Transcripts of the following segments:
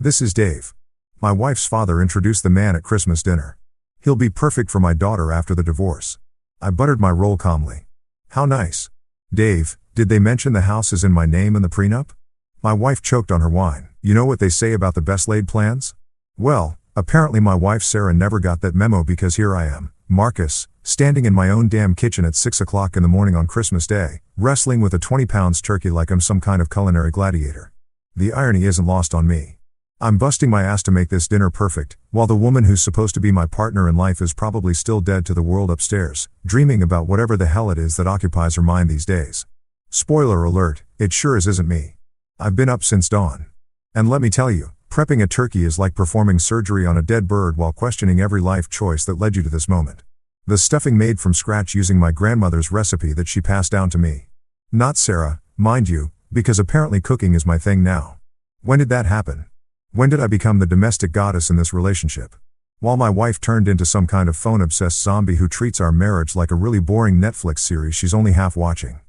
This is Dave. My wife's father introduced the man at Christmas dinner. He'll be perfect for my daughter after the divorce. I buttered my roll calmly. How nice. Dave, did they mention the house is in my name in the prenup? My wife choked on her wine. You know what they say about the best laid plans? Well, apparently my wife Sarah never got that memo because here I am, Marcus, standing in my own damn kitchen at 6 o'clock in the morning on Christmas Day, wrestling with a 20-pound turkey like I'm some kind of culinary gladiator. The irony isn't lost on me. I'm busting my ass to make this dinner perfect, while the woman who's supposed to be my partner in life is probably still dead to the world upstairs, dreaming about whatever the hell it is that occupies her mind these days. Spoiler alert, it sure as isn't me. I've been up since dawn. And let me tell you, prepping a turkey is like performing surgery on a dead bird while questioning every life choice that led you to this moment. The stuffing made from scratch using my grandmother's recipe that she passed down to me. Not Sarah, mind you, because apparently cooking is my thing now. When did that happen? When did I become the domestic goddess in this relationship? While my wife turned into some kind of phone-obsessed zombie who treats our marriage like a really boring Netflix series she's only half watching.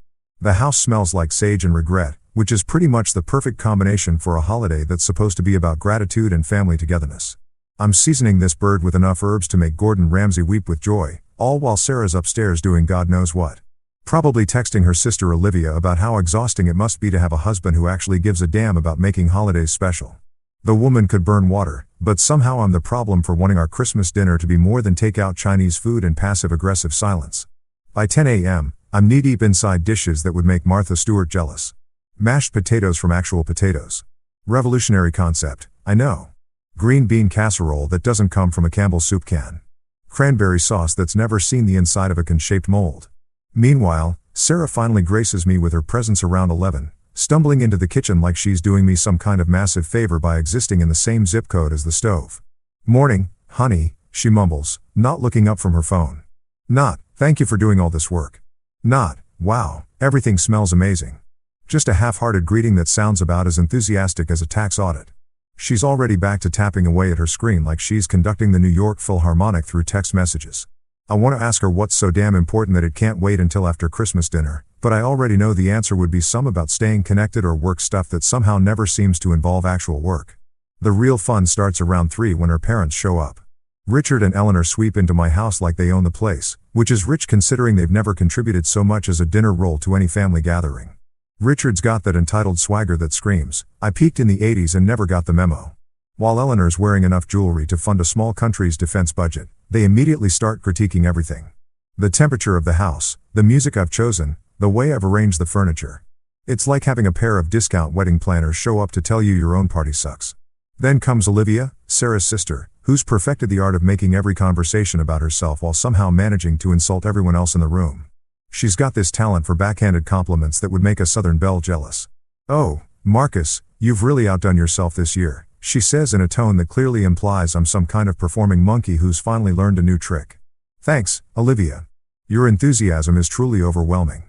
The house smells like sage and regret, which is pretty much the perfect combination for a holiday that's supposed to be about gratitude and family togetherness. I'm seasoning this bird with enough herbs to make Gordon Ramsay weep with joy, all while Sarah's upstairs doing God knows what. Probably texting her sister Olivia about how exhausting it must be to have a husband who actually gives a damn about making holidays special. The woman could burn water, but somehow I'm the problem for wanting our Christmas dinner to be more than takeout Chinese food and passive-aggressive silence. By 10 a.m., I'm knee-deep inside dishes that would make Martha Stewart jealous. Mashed potatoes from actual potatoes. Revolutionary concept, I know. Green bean casserole that doesn't come from a Campbell's soup can. Cranberry sauce that's never seen the inside of a can-shaped mold. Meanwhile, Sarah finally graces me with her presence around 11, stumbling into the kitchen like she's doing me some kind of massive favor by existing in the same zip code as the stove. Morning, honey, she mumbles, not looking up from her phone. Not, thank you for doing all this work. Not, wow, everything smells amazing. Just a half-hearted greeting that sounds about as enthusiastic as a tax audit. She's already back to tapping away at her screen like she's conducting the New York Philharmonic through text messages. I want to ask her what's so damn important that it can't wait until after Christmas dinner, but I already know the answer would be some about staying connected or work stuff that somehow never seems to involve actual work. The real fun starts around 3 when her parents show up. Richard and Eleanor sweep into my house like they own the place, which is rich considering they've never contributed so much as a dinner roll to any family gathering. Richard's got that entitled swagger that screams, I peaked in the 80s and never got the memo. While Eleanor's wearing enough jewelry to fund a small country's defense budget, they immediately start critiquing everything. The temperature of the house, the music I've chosen, the way I've arranged the furniture. It's like having a pair of discount wedding planners show up to tell you your own party sucks. Then comes Olivia, Sarah's sister, who's perfected the art of making every conversation about herself while somehow managing to insult everyone else in the room. She's got this talent for backhanded compliments that would make a Southern belle jealous. Oh, Marcus, you've really outdone yourself this year, she says in a tone that clearly implies I'm some kind of performing monkey who's finally learned a new trick. Thanks, Olivia. Your enthusiasm is truly overwhelming.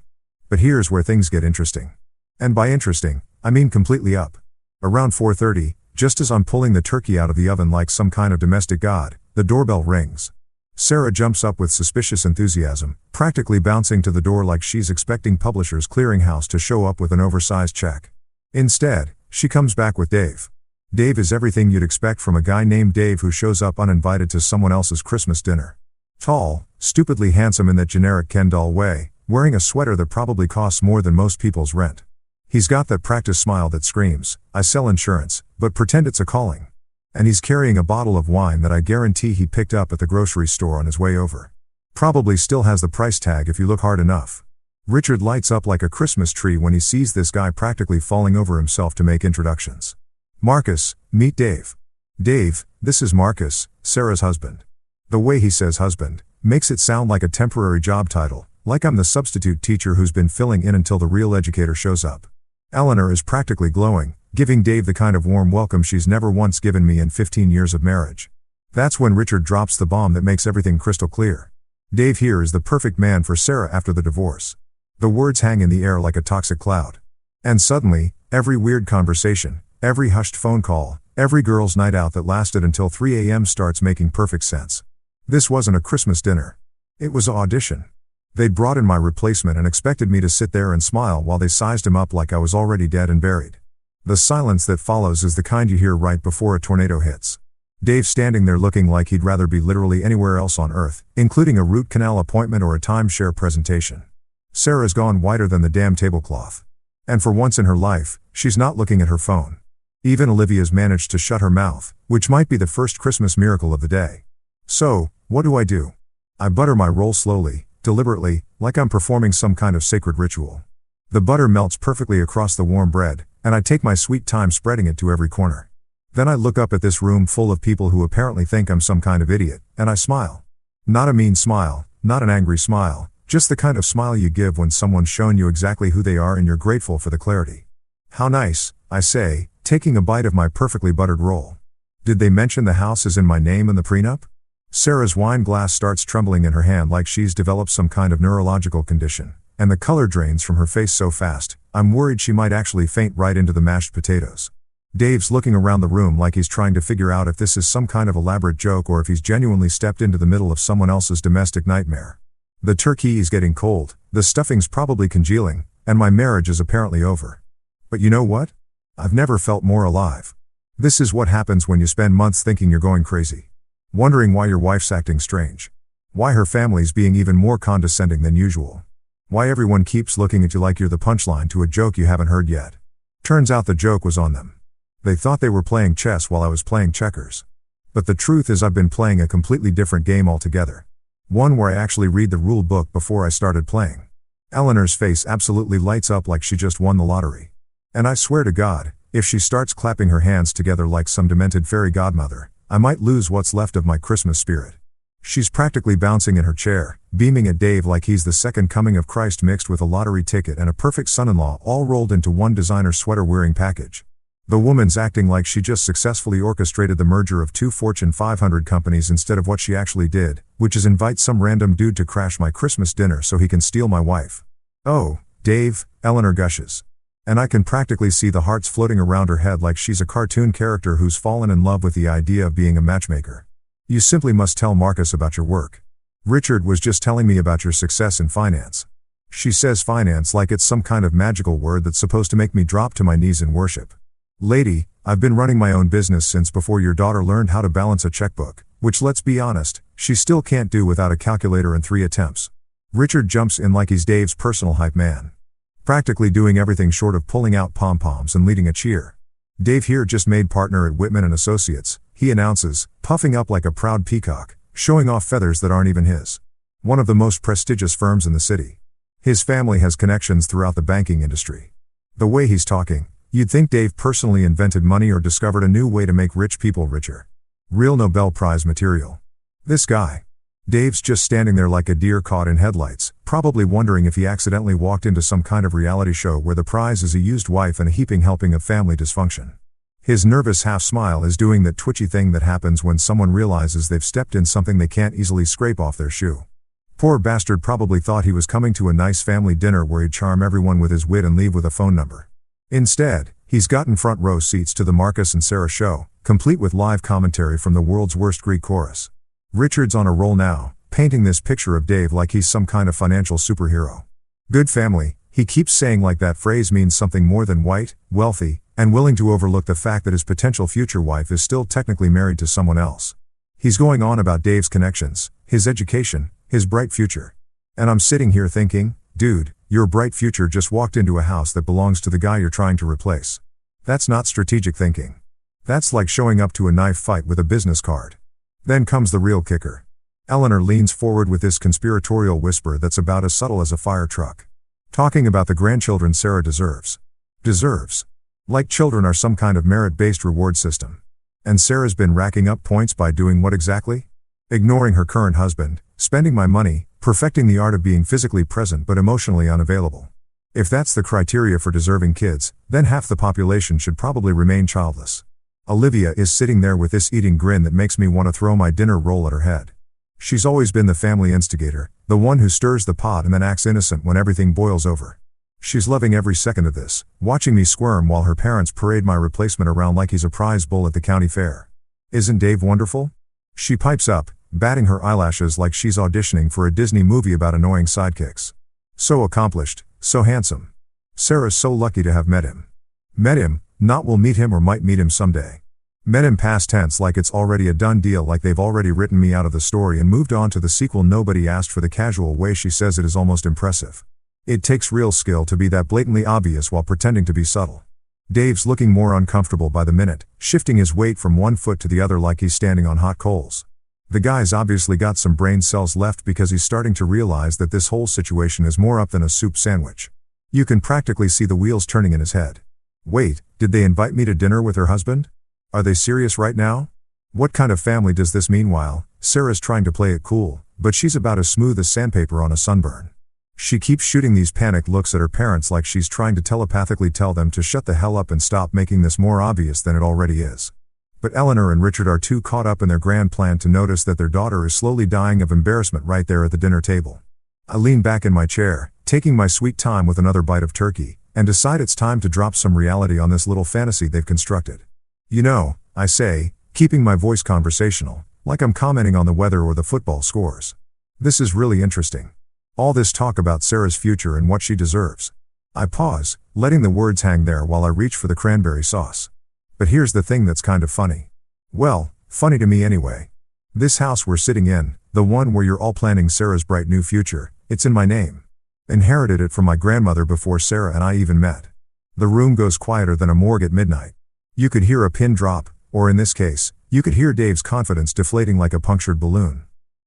But here's where things get interesting. And by interesting, I mean completely up. Around 4:30, just as I'm pulling the turkey out of the oven like some kind of domestic god, the doorbell rings. Sarah jumps up with suspicious enthusiasm, practically bouncing to the door like she's expecting Publishers Clearinghouse to show up with an oversized check. Instead, she comes back with Dave. Dave is everything you'd expect from a guy named Dave who shows up uninvited to someone else's Christmas dinner. Tall, stupidly handsome in that generic Ken doll way, wearing a sweater that probably costs more than most people's rent. He's got that practice smile that screams, I sell insurance, but pretend it's a calling. And he's carrying a bottle of wine that I guarantee he picked up at the grocery store on his way over. Probably still has the price tag if you look hard enough. Richard lights up like a Christmas tree when he sees this guy practically falling over himself to make introductions. Marcus, meet Dave. Dave, this is Marcus, Sarah's husband. The way he says husband makes it sound like a temporary job title, like I'm the substitute teacher who's been filling in until the real educator shows up. Eleanor is practically glowing, giving Dave the kind of warm welcome she's never once given me in 15 years of marriage. That's when Richard drops the bomb that makes everything crystal clear. Dave here is the perfect man for Sarah after the divorce. The words hang in the air like a toxic cloud. And suddenly, every weird conversation, every hushed phone call, every girls' night out that lasted until 3 a.m. starts making perfect sense. This wasn't a Christmas dinner. It was an audition. They'd brought in my replacement and expected me to sit there and smile while they sized him up like I was already dead and buried. The silence that follows is the kind you hear right before a tornado hits. Dave standing there looking like he'd rather be literally anywhere else on earth, including a root canal appointment or a timeshare presentation. Sarah's gone whiter than the damn tablecloth. And for once in her life, she's not looking at her phone. Even Olivia's managed to shut her mouth, which might be the first Christmas miracle of the day. So, what do? I butter my roll slowly, deliberately, like I'm performing some kind of sacred ritual. The butter melts perfectly across the warm bread, and I take my sweet time spreading it to every corner. Then I look up at this room full of people who apparently think I'm some kind of idiot, and I smile. Not a mean smile, not an angry smile, just the kind of smile you give when someone's shown you exactly who they are and you're grateful for the clarity. How nice, I say, taking a bite of my perfectly buttered roll. Did they mention the house is in my name in the prenup? Sarah's wine glass starts trembling in her hand like she's developed some kind of neurological condition, and the color drains from her face so fast, I'm worried she might actually faint right into the mashed potatoes. Dave's looking around the room like he's trying to figure out if this is some kind of elaborate joke or if he's genuinely stepped into the middle of someone else's domestic nightmare. The turkey is getting cold, the stuffing's probably congealing, and my marriage is apparently over. But you know what? I've never felt more alive. This is what happens when you spend months thinking you're going crazy. Wondering why your wife's acting strange. Why her family's being even more condescending than usual. Why everyone keeps looking at you like you're the punchline to a joke you haven't heard yet. Turns out the joke was on them. They thought they were playing chess while I was playing checkers. But the truth is I've been playing a completely different game altogether. One where I actually read the rule book before I started playing. Eleanor's face absolutely lights up like she just won the lottery. And I swear to God, if she starts clapping her hands together like some demented fairy godmother, I might lose what's left of my Christmas spirit. She's practically bouncing in her chair, beaming at Dave like he's the second coming of Christ mixed with a lottery ticket and a perfect son-in-law all rolled into one designer sweater-wearing package. The woman's acting like she just successfully orchestrated the merger of 2 Fortune 500 companies instead of what she actually did, which is invite some random dude to crash my Christmas dinner so he can steal my wife. Oh, Dave, Eleanor gushes. And I can practically see the hearts floating around her head like she's a cartoon character who's fallen in love with the idea of being a matchmaker. You simply must tell Marcus about your work. Richard was just telling me about your success in finance. She says finance like it's some kind of magical word that's supposed to make me drop to my knees in worship. Lady, I've been running my own business since before your daughter learned how to balance a checkbook, which let's be honest, she still can't do without a calculator in 3 attempts. Richard jumps in like he's Dave's personal hype man. Practically doing everything short of pulling out pom-poms and leading a cheer. Dave here just made partner at Whitman & Associates, he announces, puffing up like a proud peacock, showing off feathers that aren't even his. One of the most prestigious firms in the city. His family has connections throughout the banking industry. The way he's talking, you'd think Dave personally invented money or discovered a new way to make rich people richer. Real Nobel Prize material. This guy. Dave's just standing there like a deer caught in headlights, probably wondering if he accidentally walked into some kind of reality show where the prize is a used wife and a heaping helping of family dysfunction. His nervous half-smile is doing that twitchy thing that happens when someone realizes they've stepped in something they can't easily scrape off their shoe. Poor bastard probably thought he was coming to a nice family dinner where he'd charm everyone with his wit and leave with a phone number. Instead, he's gotten front row seats to the Marcus and Sarah show, complete with live commentary from the world's worst Greek chorus. Richard's on a roll now, painting this picture of Dave like he's some kind of financial superhero. Good family, he keeps saying like that phrase means something more than white, wealthy, and willing to overlook the fact that his potential future wife is still technically married to someone else. He's going on about Dave's connections, his education, his bright future. And I'm sitting here thinking, dude, your bright future just walked into a house that belongs to the guy you're trying to replace. That's not strategic thinking. That's like showing up to a knife fight with a business card. Then comes the real kicker. Eleanor leans forward with this conspiratorial whisper that's about as subtle as a fire truck. Talking about the grandchildren Sarah deserves. Deserves. Like children are some kind of merit-based reward system. And Sarah's been racking up points by doing what exactly? Ignoring her current husband, spending my money, perfecting the art of being physically present but emotionally unavailable. If that's the criteria for deserving kids, then half the population should probably remain childless. Olivia is sitting there with this eating grin that makes me want to throw my dinner roll at her head. She's always been the family instigator, the one who stirs the pot and then acts innocent when everything boils over. She's loving every second of this, watching me squirm while her parents parade my replacement around like he's a prize bull at the county fair. Isn't Dave wonderful? She pipes up, batting her eyelashes like she's auditioning for a Disney movie about annoying sidekicks. So accomplished, so handsome. Sarah's so lucky to have met him. Met him, Not will meet him or might meet him someday. Met him past tense like it's already a done deal, like they've already written me out of the story and moved on to the sequel. Nobody asked for the casual way she says it is almost impressive. It takes real skill to be that blatantly obvious while pretending to be subtle. Dave's looking more uncomfortable by the minute, shifting his weight from one foot to the other like he's standing on hot coals. The guy's obviously got some brain cells left because he's starting to realize that this whole situation is more up than a soup sandwich. You can practically see the wheels turning in his head. Wait, did they invite me to dinner with her husband? Are they serious right now? What kind of family does this? Meanwhile, Sarah's trying to play it cool, but she's about as smooth as sandpaper on a sunburn. She keeps shooting these panicked looks at her parents like she's trying to telepathically tell them to shut the hell up and stop making this more obvious than it already is. But Eleanor and Richard are too caught up in their grand plan to notice that their daughter is slowly dying of embarrassment right there at the dinner table. I lean back in my chair, taking my sweet time with another bite of turkey, and decide it's time to drop some reality on this little fantasy they've constructed. You know, I say, keeping my voice conversational, like I'm commenting on the weather or the football scores. This is really interesting. All this talk about Sarah's future and what she deserves. I pause, letting the words hang there while I reach for the cranberry sauce. But here's the thing that's kind of funny. Well, funny to me anyway. This house we're sitting in, the one where you're all planning Sarah's bright new future, it's in my name. Inherited it from my grandmother before Sarah and I even met. The room goes quieter than a morgue at midnight. You could hear a pin drop, or in this case, you could hear Dave's confidence deflating like a punctured balloon.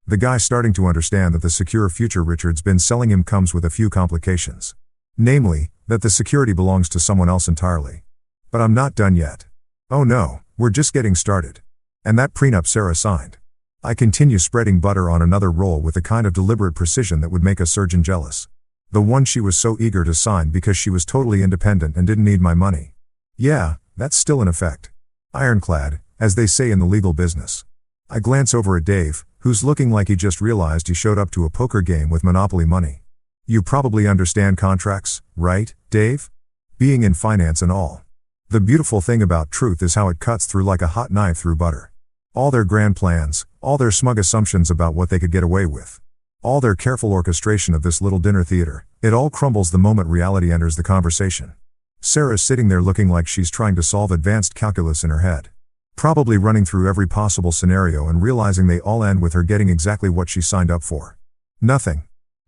The guy starting to understand that the secure future Richard's been selling him comes with a few complications. Namely, that the security belongs to someone else entirely. But I'm not done yet. Oh no, we're just getting started. And that prenup Sarah signed. I continue spreading butter on another roll with the kind of deliberate precision that would make a surgeon jealous. The one she was so eager to sign because she was totally independent and didn't need my money. Yeah, that's still in effect. Ironclad, as they say in the legal business. I glance over at Dave, who's looking like he just realized he showed up to a poker game with Monopoly money. You probably understand contracts, right, Dave? Being in finance and all. The beautiful thing about truth is how it cuts through like a hot knife through butter. All their grand plans, all their smug assumptions about what they could get away with. All their careful orchestration of this little dinner theater, it all crumbles the moment reality enters the conversation. Sarah's sitting there looking like she's trying to solve advanced calculus in her head. Probably running through every possible scenario and realizing they all end with her getting exactly what she signed up for. Nothing.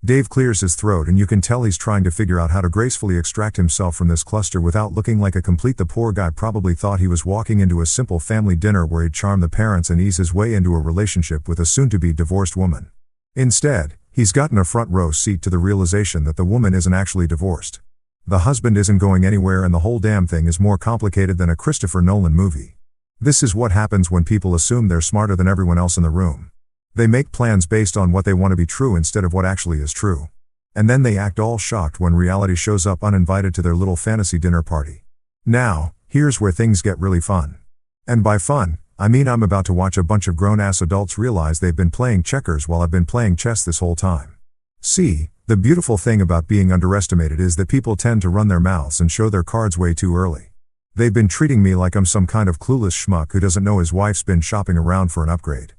Dave clears his throat and you can tell he's trying to figure out how to gracefully extract himself from this cluster without looking like a complete. The poor guy probably thought he was walking into a simple family dinner where he'd charm the parents and ease his way into a relationship with a soon-to-be divorced woman. Instead, he's gotten a front row seat to the realization that the woman isn't actually divorced. The husband isn't going anywhere and the whole damn thing is more complicated than a Christopher Nolan movie. This is what happens when people assume they're smarter than everyone else in the room. They make plans based on what they want to be true instead of what actually is true. And then they act all shocked when reality shows up uninvited to their little fantasy dinner party. Now, here's where things get really fun. And by fun, I mean I'm about to watch a bunch of grown-ass adults realize they've been playing checkers while I've been playing chess this whole time. See, the beautiful thing about being underestimated is that people tend to run their mouths and show their cards way too early. They've been treating me like I'm some kind of clueless schmuck who doesn't know his wife's been shopping around for an upgrade.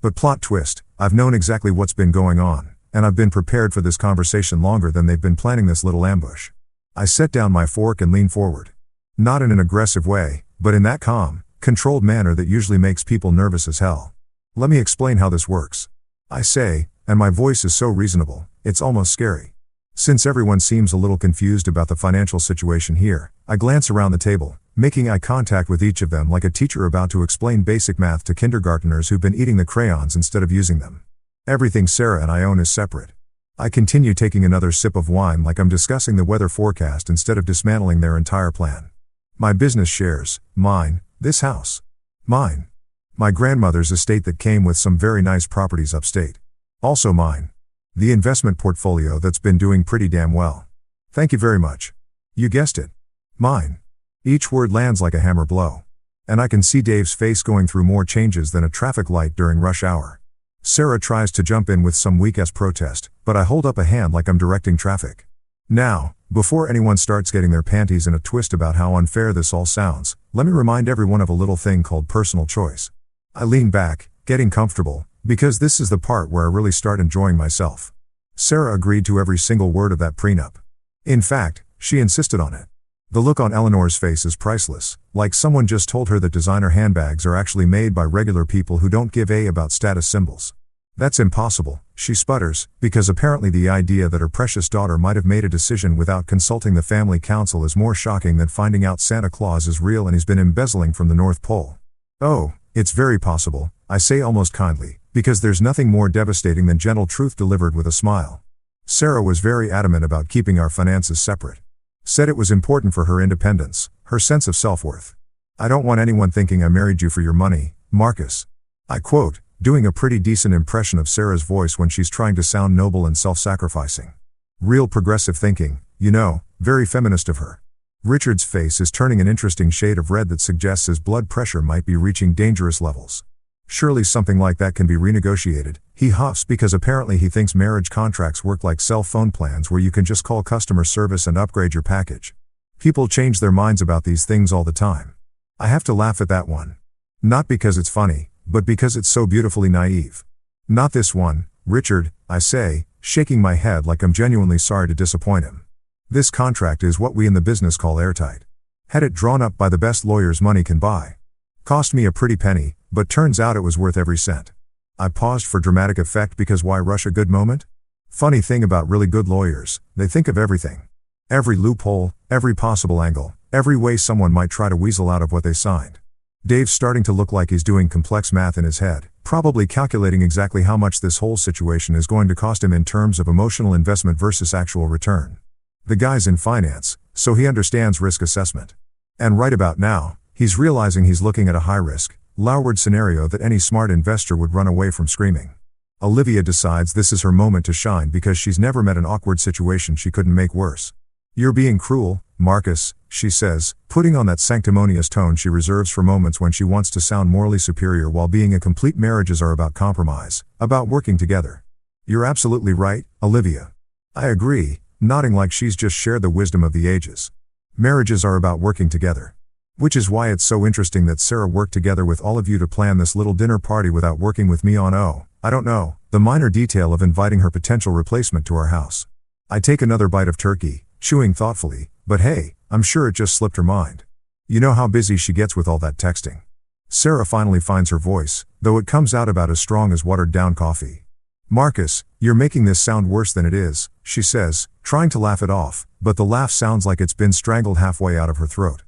But plot twist, I've known exactly what's been going on, and I've been prepared for this conversation longer than they've been planning this little ambush. I set down my fork and lean forward. Not in an aggressive way, but in that calm, controlled manner that usually makes people nervous as hell. Let me explain how this works. I say, and my voice is so reasonable, it's almost scary. Since everyone seems a little confused about the financial situation here, I glance around the table, making eye contact with each of them like a teacher about to explain basic math to kindergartners who've been eating the crayons instead of using them. Everything Sarah and I own is separate. I continue taking another sip of wine like I'm discussing the weather forecast instead of dismantling their entire plan. My business shares, mine, this house. Mine. My grandmother's estate that came with some very nice properties upstate. Also mine. The investment portfolio that's been doing pretty damn well. Thank you very much. You guessed it. Mine. Each word lands like a hammer blow. And I can see Dave's face going through more changes than a traffic light during rush hour. Sarah tries to jump in with some weak-ass protest, but I hold up a hand like I'm directing traffic. Now, before anyone starts getting their panties in a twist about how unfair this all sounds, let me remind everyone of a little thing called personal choice. I lean back, getting comfortable, because this is the part where I really start enjoying myself. Sarah agreed to every single word of that prenup. In fact, she insisted on it. The look on Eleanor's face is priceless, like someone just told her that designer handbags are actually made by regular people who don't give a about status symbols. That's impossible, she sputters, because apparently the idea that her precious daughter might have made a decision without consulting the family council is more shocking than finding out Santa Claus is real and he's been embezzling from the North Pole. Oh, it's very possible, I say almost kindly, because there's nothing more devastating than gentle truth delivered with a smile. Sarah was very adamant about keeping our finances separate. Said it was important for her independence, her sense of self-worth. I don't want anyone thinking I married you for your money, Marcus. I quote, doing a pretty decent impression of Sarah's voice when she's trying to sound noble and self-sacrificing. Real progressive thinking, you know, very feminist of her. Richard's face is turning an interesting shade of red that suggests his blood pressure might be reaching dangerous levels. Surely something like that can be renegotiated, he huffs because apparently he thinks marriage contracts work like cell phone plans where you can just call customer service and upgrade your package. People change their minds about these things all the time. I have to laugh at that one. Not because it's funny, but because it's so beautifully naive. Not this one, Richard, I say, shaking my head like I'm genuinely sorry to disappoint him. This contract is what we in the business call airtight. Had it drawn up by the best lawyers money can buy. Cost me a pretty penny, but turns out it was worth every cent. I paused for dramatic effect because why rush a good moment? Funny thing about really good lawyers, they think of everything. Every loophole, every possible angle, every way someone might try to weasel out of what they signed. Dave's starting to look like he's doing complex math in his head, probably calculating exactly how much this whole situation is going to cost him in terms of emotional investment versus actual return. The guy's in finance, so he understands risk assessment. And right about now, he's realizing he's looking at a high-risk, low-reward scenario that any smart investor would run away from screaming. Olivia decides this is her moment to shine because she's never met an awkward situation she couldn't make worse. You're being cruel, Marcus, she says, putting on that sanctimonious tone she reserves for moments when she wants to sound morally superior while being a complete. Marriages are about compromise, about working together. You're absolutely right, Olivia. I agree, nodding like she's just shared the wisdom of the ages. Marriages are about working together. Which is why it's so interesting that Sarah worked together with all of you to plan this little dinner party without working with me on the minor detail of inviting her potential replacement to our house. I take another bite of turkey, chewing thoughtfully, but hey, I'm sure it just slipped her mind. You know how busy she gets with all that texting. Sarah finally finds her voice, though it comes out about as strong as watered-down coffee. Marcus, you're making this sound worse than it is, she says, trying to laugh it off, but the laugh sounds like it's been strangled halfway out of her throat.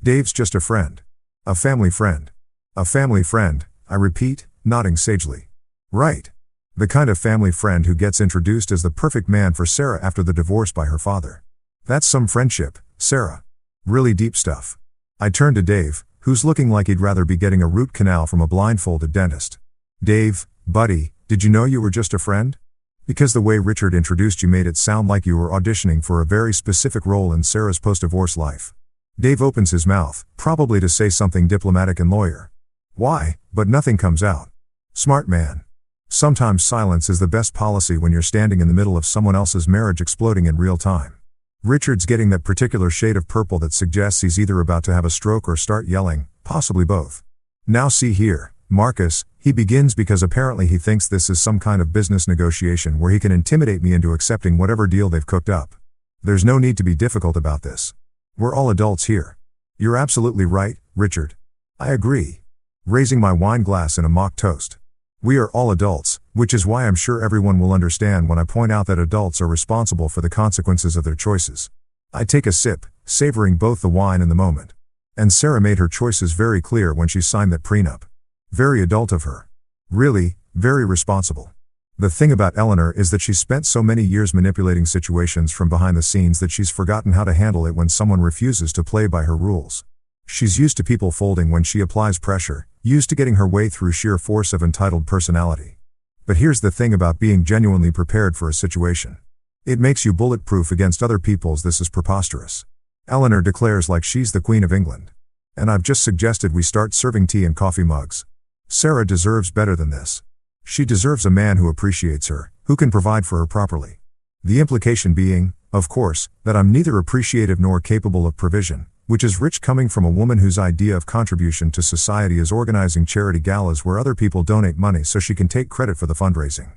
Dave's just a friend. A family friend. A family friend, I repeat, nodding sagely. Right. The kind of family friend who gets introduced as the perfect man for Sarah after the divorce by her father. That's some friendship, Sarah. Really deep stuff. I turn to Dave, who's looking like he'd rather be getting a root canal from a blindfolded dentist. Dave, buddy, did you know you were just a friend? Because the way Richard introduced you made it sound like you were auditioning for a very specific role in Sarah's post-divorce life. Dave opens his mouth, probably to say something diplomatic and lawyer. Why, but nothing comes out. Smart man. Sometimes silence is the best policy when you're standing in the middle of someone else's marriage exploding in real time. Richard's getting that particular shade of purple that suggests he's either about to have a stroke or start yelling, possibly both. Now see here, Marcus, he begins because apparently he thinks this is some kind of business negotiation where he can intimidate me into accepting whatever deal they've cooked up. There's no need to be difficult about this. We're all adults here. You're absolutely right, Richard. I agree. Raising my wine glass in a mock toast. We are all adults, which is why I'm sure everyone will understand when I point out that adults are responsible for the consequences of their choices. I take a sip, savoring both the wine and the moment. And Sarah made her choices very clear when she signed that prenup. Very adult of her. Really, very responsible. The thing about Eleanor is that she's spent so many years manipulating situations from behind the scenes that she's forgotten how to handle it when someone refuses to play by her rules. She's used to people folding when she applies pressure, used to getting her way through sheer force of entitled personality. But here's the thing about being genuinely prepared for a situation. It makes you bulletproof against other people's. This is preposterous. Eleanor declares like she's the Queen of England. And I've just suggested we start serving tea in coffee mugs. Sarah deserves better than this. She deserves a man who appreciates her, who can provide for her properly. The implication being, of course, that I'm neither appreciative nor capable of provision, which is rich coming from a woman whose idea of contribution to society is organizing charity galas where other people donate money so she can take credit for the fundraising.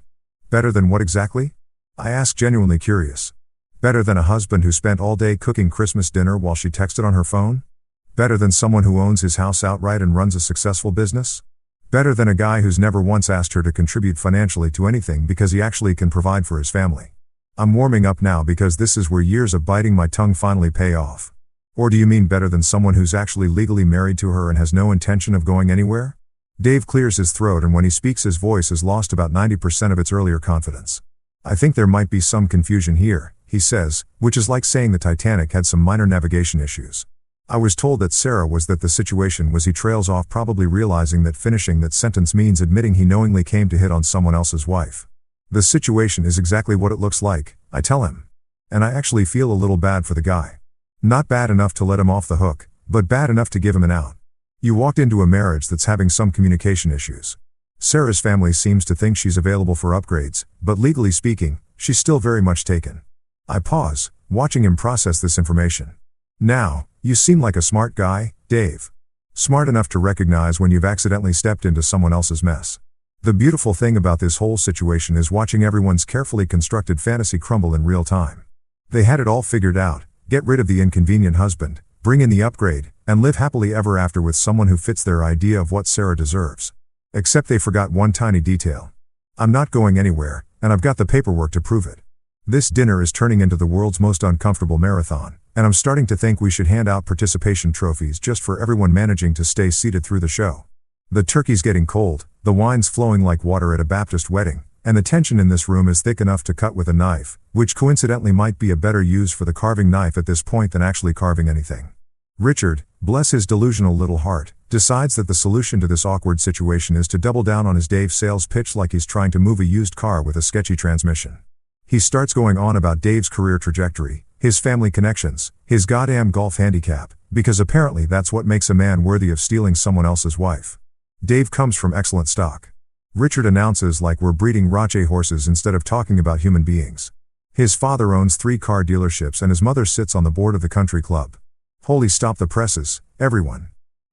Better than what exactly? I ask, genuinely curious. Better than a husband who spent all day cooking Christmas dinner while she texted on her phone? Better than someone who owns his house outright and runs a successful business? Better than a guy who's never once asked her to contribute financially to anything because he actually can provide for his family? I'm warming up now because this is where years of biting my tongue finally pay off. Or do you mean better than someone who's actually legally married to her and has no intention of going anywhere? Dave clears his throat, and when he speaks his voice has lost about 90% of its earlier confidence. I think there might be some confusion here, he says, which is like saying the Titanic had some minor navigation issues. I was told that Sarah was that the situation was. He trails off, probably realizing that finishing that sentence means admitting he knowingly came to hit on someone else's wife. The situation is exactly what it looks like, I tell him. And I actually feel a little bad for the guy. Not bad enough to let him off the hook, but bad enough to give him an out. You walked into a marriage that's having some communication issues. Sarah's family seems to think she's available for upgrades, but legally speaking, she's still very much taken. I pause, watching him process this information. Now, you seem like a smart guy, Dave. Smart enough to recognize when you've accidentally stepped into someone else's mess. The beautiful thing about this whole situation is watching everyone's carefully constructed fantasy crumble in real time. They had it all figured out: get rid of the inconvenient husband, bring in the upgrade, and live happily ever after with someone who fits their idea of what Sarah deserves. Except they forgot one tiny detail. I'm not going anywhere, and I've got the paperwork to prove it. This dinner is turning into the world's most uncomfortable marathon, and I'm starting to think we should hand out participation trophies just for everyone managing to stay seated through the show. The turkey's getting cold, the wine's flowing like water at a Baptist wedding, and the tension in this room is thick enough to cut with a knife, which coincidentally might be a better use for the carving knife at this point than actually carving anything. Richard, bless his delusional little heart, decides that the solution to this awkward situation is to double down on his Dave sales pitch like he's trying to move a used car with a sketchy transmission. He starts going on about Dave's career trajectory, his family connections, his goddamn golf handicap, because apparently that's what makes a man worthy of stealing someone else's wife. Dave comes from excellent stock. Richard announces like we're breeding Rache horses instead of talking about human beings. His father owns 3 car dealerships and his mother sits on the board of the country club. Holy stop the presses, everyone.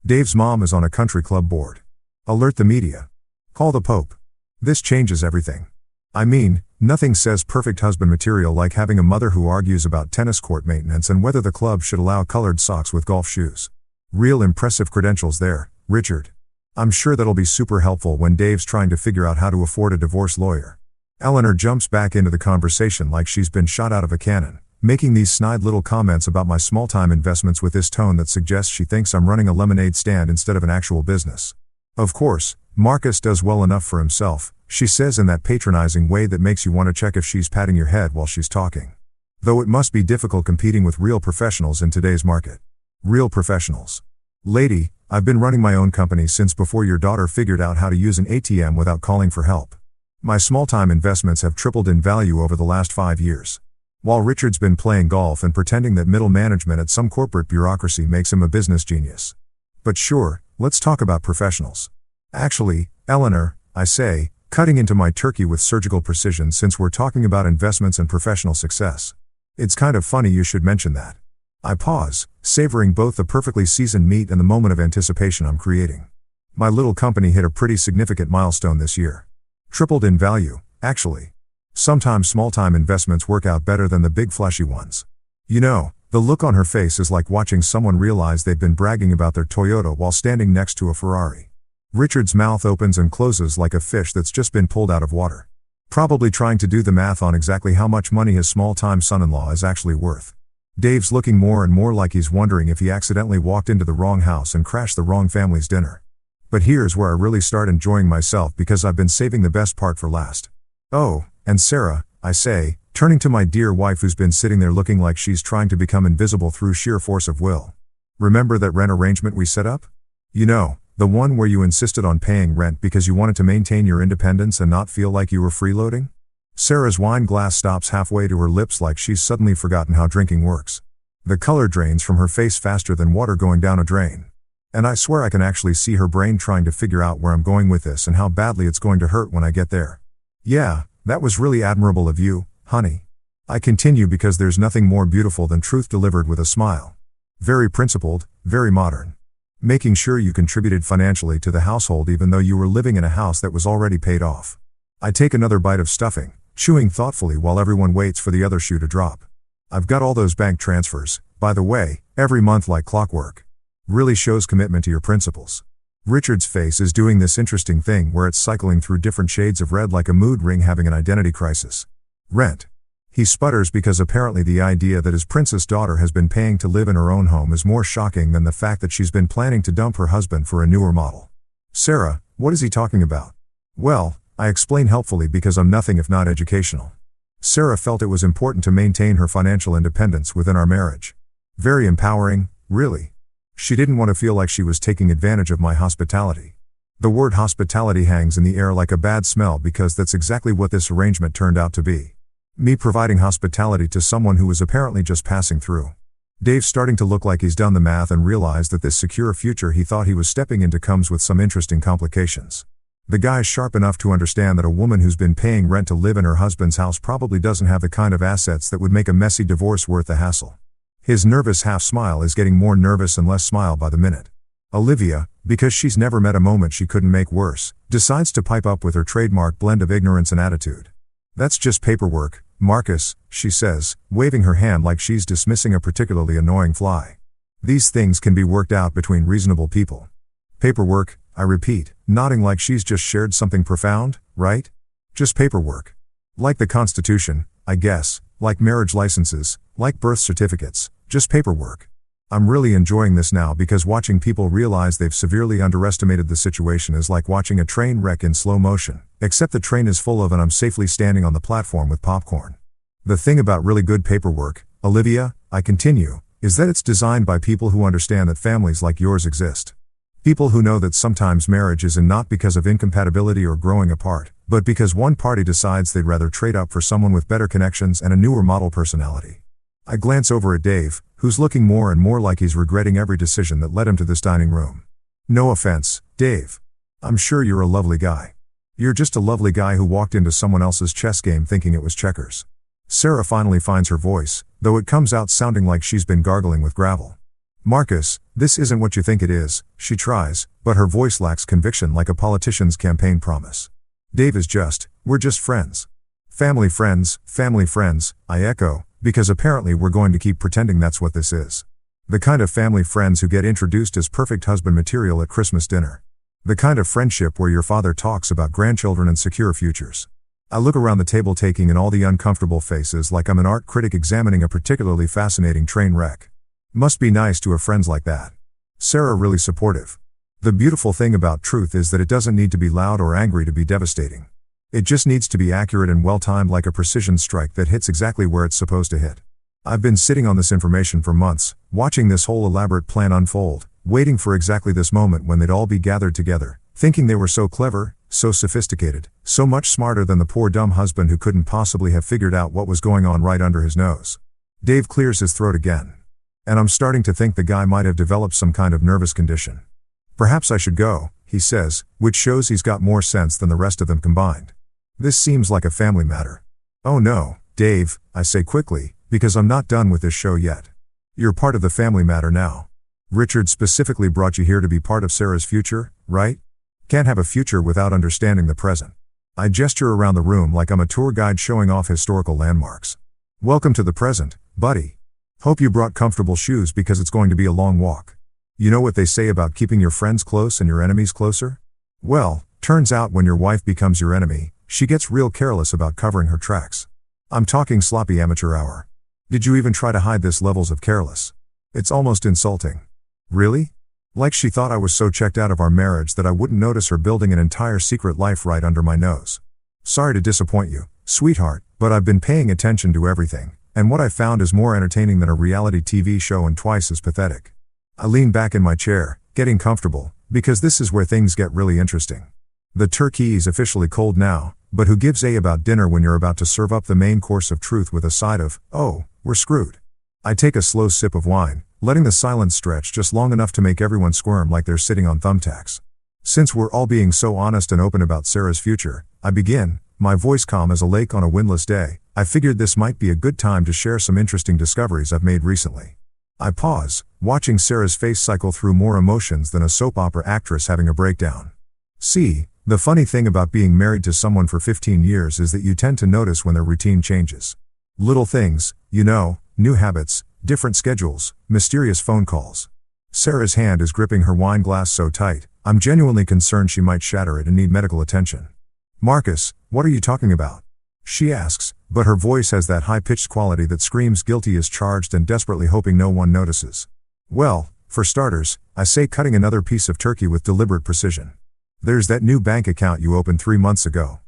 Dave's mom is on a country club board. Alert the media. Call the Pope. This changes everything. I mean, nothing says perfect husband material like having a mother who argues about tennis court maintenance and whether the club should allow colored socks with golf shoes. Real impressive credentials there, Richard. I'm sure that'll be super helpful when Dave's trying to figure out how to afford a divorce lawyer. Eleanor jumps back into the conversation like she's been shot out of a cannon, making these snide little comments about my small-time investments with this tone that suggests she thinks I'm running a lemonade stand instead of an actual business. Of course, Marcus does well enough for himself, she says in that patronizing way that makes you want to check if she's patting your head while she's talking. Though it must be difficult competing with real professionals in today's market. Real professionals. Lady, I've been running my own company since before your daughter figured out how to use an ATM without calling for help. My small-time investments have tripled in value over the last 5 years. While Richard's been playing golf and pretending that middle management at some corporate bureaucracy makes him a business genius. But sure, let's talk about professionals. Actually, Eleanor, I say, cutting into my turkey with surgical precision since we're talking about investments and professional success. It's kind of funny you should mention that. I pause, savoring both the perfectly seasoned meat and the moment of anticipation I'm creating. My little company hit a pretty significant milestone this year. Tripled in value, actually. Sometimes small-time investments work out better than the big flashy ones. You know, the look on her face is like watching someone realize they've been bragging about their Toyota while standing next to a Ferrari. Richard's mouth opens and closes like a fish that's just been pulled out of water. Probably trying to do the math on exactly how much money his small-time son-in-law is actually worth. Dave's looking more and more like he's wondering if he accidentally walked into the wrong house and crashed the wrong family's dinner. But here's where I really start enjoying myself because I've been saving the best part for last. Oh, and Sarah, I say, turning to my dear wife who's been sitting there looking like she's trying to become invisible through sheer force of will. Remember that rent arrangement we set up? You know, the one where you insisted on paying rent because you wanted to maintain your independence and not feel like you were freeloading? Sarah's wine glass stops halfway to her lips like she's suddenly forgotten how drinking works. The color drains from her face faster than water going down a drain. And I swear I can actually see her brain trying to figure out where I'm going with this and how badly it's going to hurt when I get there. Yeah, that was really admirable of you, honey. I continue because there's nothing more beautiful than truth delivered with a smile. Very principled, very modern. Making sure you contributed financially to the household even though you were living in a house that was already paid off. I take another bite of stuffing, chewing thoughtfully while everyone waits for the other shoe to drop. I've got all those bank transfers, by the way, every month like clockwork. Really shows commitment to your principles. Richard's face is doing this interesting thing where it's cycling through different shades of red like a mood ring having an identity crisis. Rent. He sputters because apparently the idea that his princess daughter has been paying to live in her own home is more shocking than the fact that she's been planning to dump her husband for a newer model. Sarah, what is he talking about? Well, I explain helpfully because I'm nothing if not educational. Sarah felt it was important to maintain her financial independence within our marriage. Very empowering, really. She didn't want to feel like she was taking advantage of my hospitality. The word hospitality hangs in the air like a bad smell because that's exactly what this arrangement turned out to be. Me providing hospitality to someone who was apparently just passing through. Dave's starting to look like he's done the math and realized that this secure future he thought he was stepping into comes with some interesting complications. The guy's sharp enough to understand that a woman who's been paying rent to live in her husband's house probably doesn't have the kind of assets that would make a messy divorce worth the hassle. His nervous half-smile is getting more nervous and less smile by the minute. Olivia, because she's never met a moment she couldn't make worse, decides to pipe up with her trademark blend of ignorance and attitude. That's just paperwork, Marcus, she says, waving her hand like she's dismissing a particularly annoying fly. These things can be worked out between reasonable people. Paperwork, I repeat, nodding like she's just shared something profound, right? Just paperwork. Like the Constitution, I guess, like marriage licenses, like birth certificates, just paperwork. I'm really enjoying this now because watching people realize they've severely underestimated the situation is like watching a train wreck in slow motion, except the train is full of and I'm safely standing on the platform with popcorn. The thing about really good paperwork, Olivia, I continue, is that it's designed by people who understand that families like yours exist. People who know that sometimes marriage isn't not because of incompatibility or growing apart, but because one party decides they'd rather trade up for someone with better connections and a newer model personality. I glance over at Dave, who's looking more and more like he's regretting every decision that led him to this dining room. No offense, Dave. I'm sure you're a lovely guy. You're just a lovely guy who walked into someone else's chess game thinking it was checkers. Sarah finally finds her voice, though it comes out sounding like she's been gargling with gravel. Marcus, this isn't what you think it is, she tries, but her voice lacks conviction like a politician's campaign promise. Dave is just, we're just friends. Family friends, I echo, because apparently we're going to keep pretending that's what this is. The kind of family friends who get introduced as perfect husband material at Christmas dinner. The kind of friendship where your father talks about grandchildren and secure futures. I look around the table taking in all the uncomfortable faces like I'm an art critic examining a particularly fascinating train wreck. Must be nice to have friends like that. Sarah really supportive. The beautiful thing about truth is that it doesn't need to be loud or angry to be devastating. It just needs to be accurate and well-timed like a precision strike that hits exactly where it's supposed to hit. I've been sitting on this information for months, watching this whole elaborate plan unfold, waiting for exactly this moment when they'd all be gathered together, thinking they were so clever, so sophisticated, so much smarter than the poor dumb husband who couldn't possibly have figured out what was going on right under his nose. Dave clears his throat again. And I'm starting to think the guy might have developed some kind of nervous condition. Perhaps I should go, he says, which shows he's got more sense than the rest of them combined. This seems like a family matter. Oh no, Dave, I say quickly, because I'm not done with this show yet. You're part of the family matter now. Richard specifically brought you here to be part of Sarah's future, right? Can't have a future without understanding the present. I gesture around the room like I'm a tour guide showing off historical landmarks. Welcome to the present, buddy. Hope you brought comfortable shoes because it's going to be a long walk. You know what they say about keeping your friends close and your enemies closer? Well, turns out when your wife becomes your enemy, she gets real careless about covering her tracks. I'm talking sloppy amateur hour. Did you even try to hide this levels of careless? It's almost insulting. Really? Like she thought I was so checked out of our marriage that I wouldn't notice her building an entire secret life right under my nose. Sorry to disappoint you, sweetheart, but I've been paying attention to everything. And what I found is more entertaining than a reality TV show and twice as pathetic. I lean back in my chair, getting comfortable, because this is where things get really interesting. The turkey is officially cold now, but who gives a about dinner when you're about to serve up the main course of truth with a side of, oh, we're screwed. I take a slow sip of wine, letting the silence stretch just long enough to make everyone squirm like they're sitting on thumbtacks. Since we're all being so honest and open about Sarah's future, I begin, my voice calm as a lake on a windless day. I figured this might be a good time to share some interesting discoveries I've made recently. I pause, watching Sarah's face cycle through more emotions than a soap opera actress having a breakdown. See, the funny thing about being married to someone for 15 years is that you tend to notice when their routine changes. Little things, new habits, different schedules, mysterious phone calls. Sarah's hand is gripping her wine glass so tight, I'm genuinely concerned she might shatter it and need medical attention. Marcus, what are you talking about? She asks, but her voice has that high-pitched quality that screams guilty as charged and desperately hoping no one notices. Well, for starters, I say cutting another piece of turkey with deliberate precision. There's that new bank account you opened 3 months ago.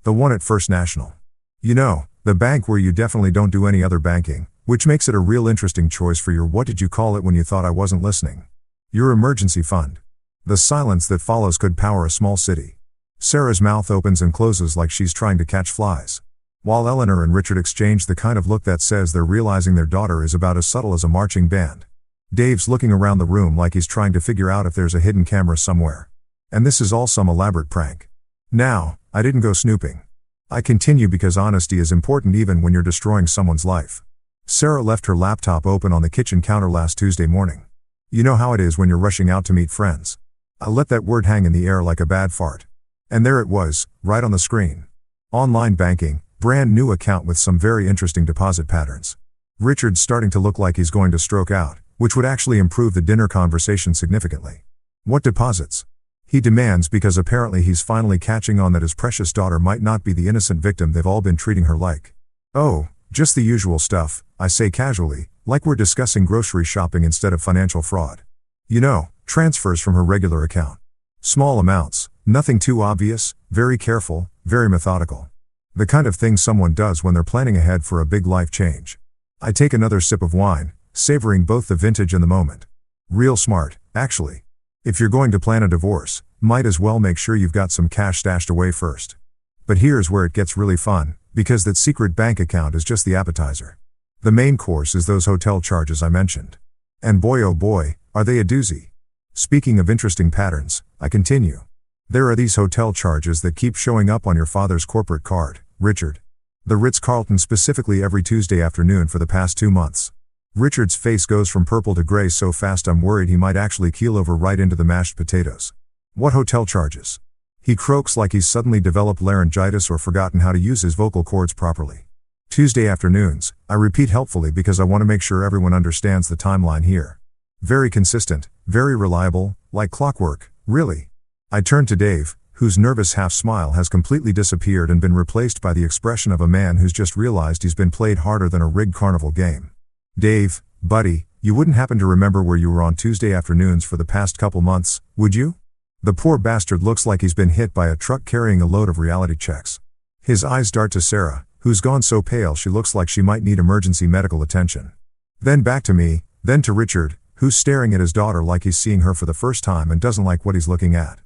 The one at First National. The bank where you definitely don't do any other banking, which makes it a real interesting choice for your what did you call it when you thought I wasn't listening. Your emergency fund. The silence that follows could power a small city. Sarah's mouth opens and closes like she's trying to catch flies. While Eleanor and Richard exchange the kind of look that says they're realizing their daughter is about as subtle as a marching band. Dave's looking around the room like he's trying to figure out if there's a hidden camera somewhere. And this is all some elaborate prank. Now, I didn't go snooping. I continue because honesty is important even when you're destroying someone's life. Sarah left her laptop open on the kitchen counter last Tuesday morning. You know how it is when you're rushing out to meet friends. I let that word hang in the air like a bad fart. And there it was, right on the screen. Online banking, brand new account with some very interesting deposit patterns. Richard's starting to look like he's going to stroke out, which would actually improve the dinner conversation significantly. What deposits? He demands because apparently he's finally catching on that his precious daughter might not be the innocent victim they've all been treating her like. Oh, just the usual stuff, I say casually, like we're discussing grocery shopping instead of financial fraud. Transfers from her regular account. Small amounts, nothing too obvious, very careful, very methodical. The kind of thing someone does when they're planning ahead for a big life change. I take another sip of wine, savoring both the vintage and the moment. Real smart, actually. If you're going to plan a divorce, might as well make sure you've got some cash stashed away first. But here's where it gets really fun, because that secret bank account is just the appetizer. The main course is those hotel charges I mentioned. And boy oh boy, are they a doozy. Speaking of interesting patterns, I continue. There are these hotel charges that keep showing up on your father's corporate card, Richard. The Ritz-Carlton specifically every Tuesday afternoon for the past 2 months. Richard's face goes from purple to gray so fast I'm worried he might actually keel over right into the mashed potatoes. What hotel charges? He croaks like he's suddenly developed laryngitis or forgotten how to use his vocal cords properly. Tuesday afternoons, I repeat helpfully because I want to make sure everyone understands the timeline here. Very consistent, very reliable, like clockwork, really. I turn to Dave, whose nervous half-smile has completely disappeared and been replaced by the expression of a man who's just realized he's been played harder than a rigged carnival game. Dave, buddy, you wouldn't happen to remember where you were on Tuesday afternoons for the past couple months, would you? The poor bastard looks like he's been hit by a truck carrying a load of reality checks. His eyes dart to Sarah, who's gone so pale she looks like she might need emergency medical attention. Then back to me, then to Richard, who's staring at his daughter like he's seeing her for the first time and doesn't like what he's looking at.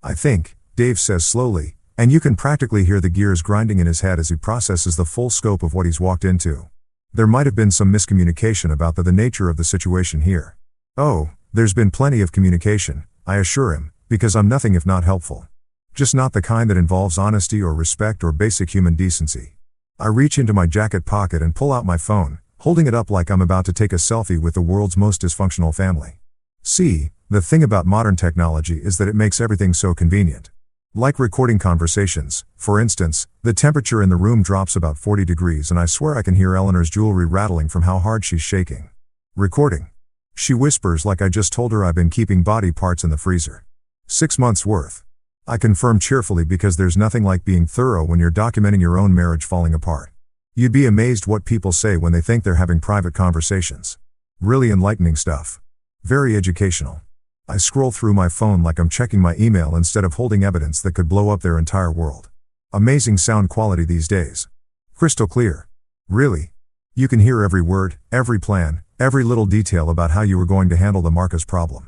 I think, Dave says slowly, and you can practically hear the gears grinding in his head as he processes the full scope of what he's walked into. There might have been some miscommunication about the nature of the situation here. Oh, there's been plenty of communication, I assure him, because I'm nothing if not helpful. Just not the kind that involves honesty or respect or basic human decency. I reach into my jacket pocket and pull out my phone, holding it up like I'm about to take a selfie with the world's most dysfunctional family. See, the thing about modern technology is that it makes everything so convenient. Like recording conversations, for instance, the temperature in the room drops about 40 degrees and I swear I can hear Eleanor's jewelry rattling from how hard she's shaking. Recording. She whispers like I just told her I've been keeping body parts in the freezer. 6 months worth. I confirm cheerfully because there's nothing like being thorough when you're documenting your own marriage falling apart. You'd be amazed what people say when they think they're having private conversations. Really enlightening stuff. Very educational. I scroll through my phone like I'm checking my email instead of holding evidence that could blow up their entire world. Amazing sound quality these days. Crystal clear. Really. You can hear every word, every plan, every little detail about how you were going to handle the Marcus problem.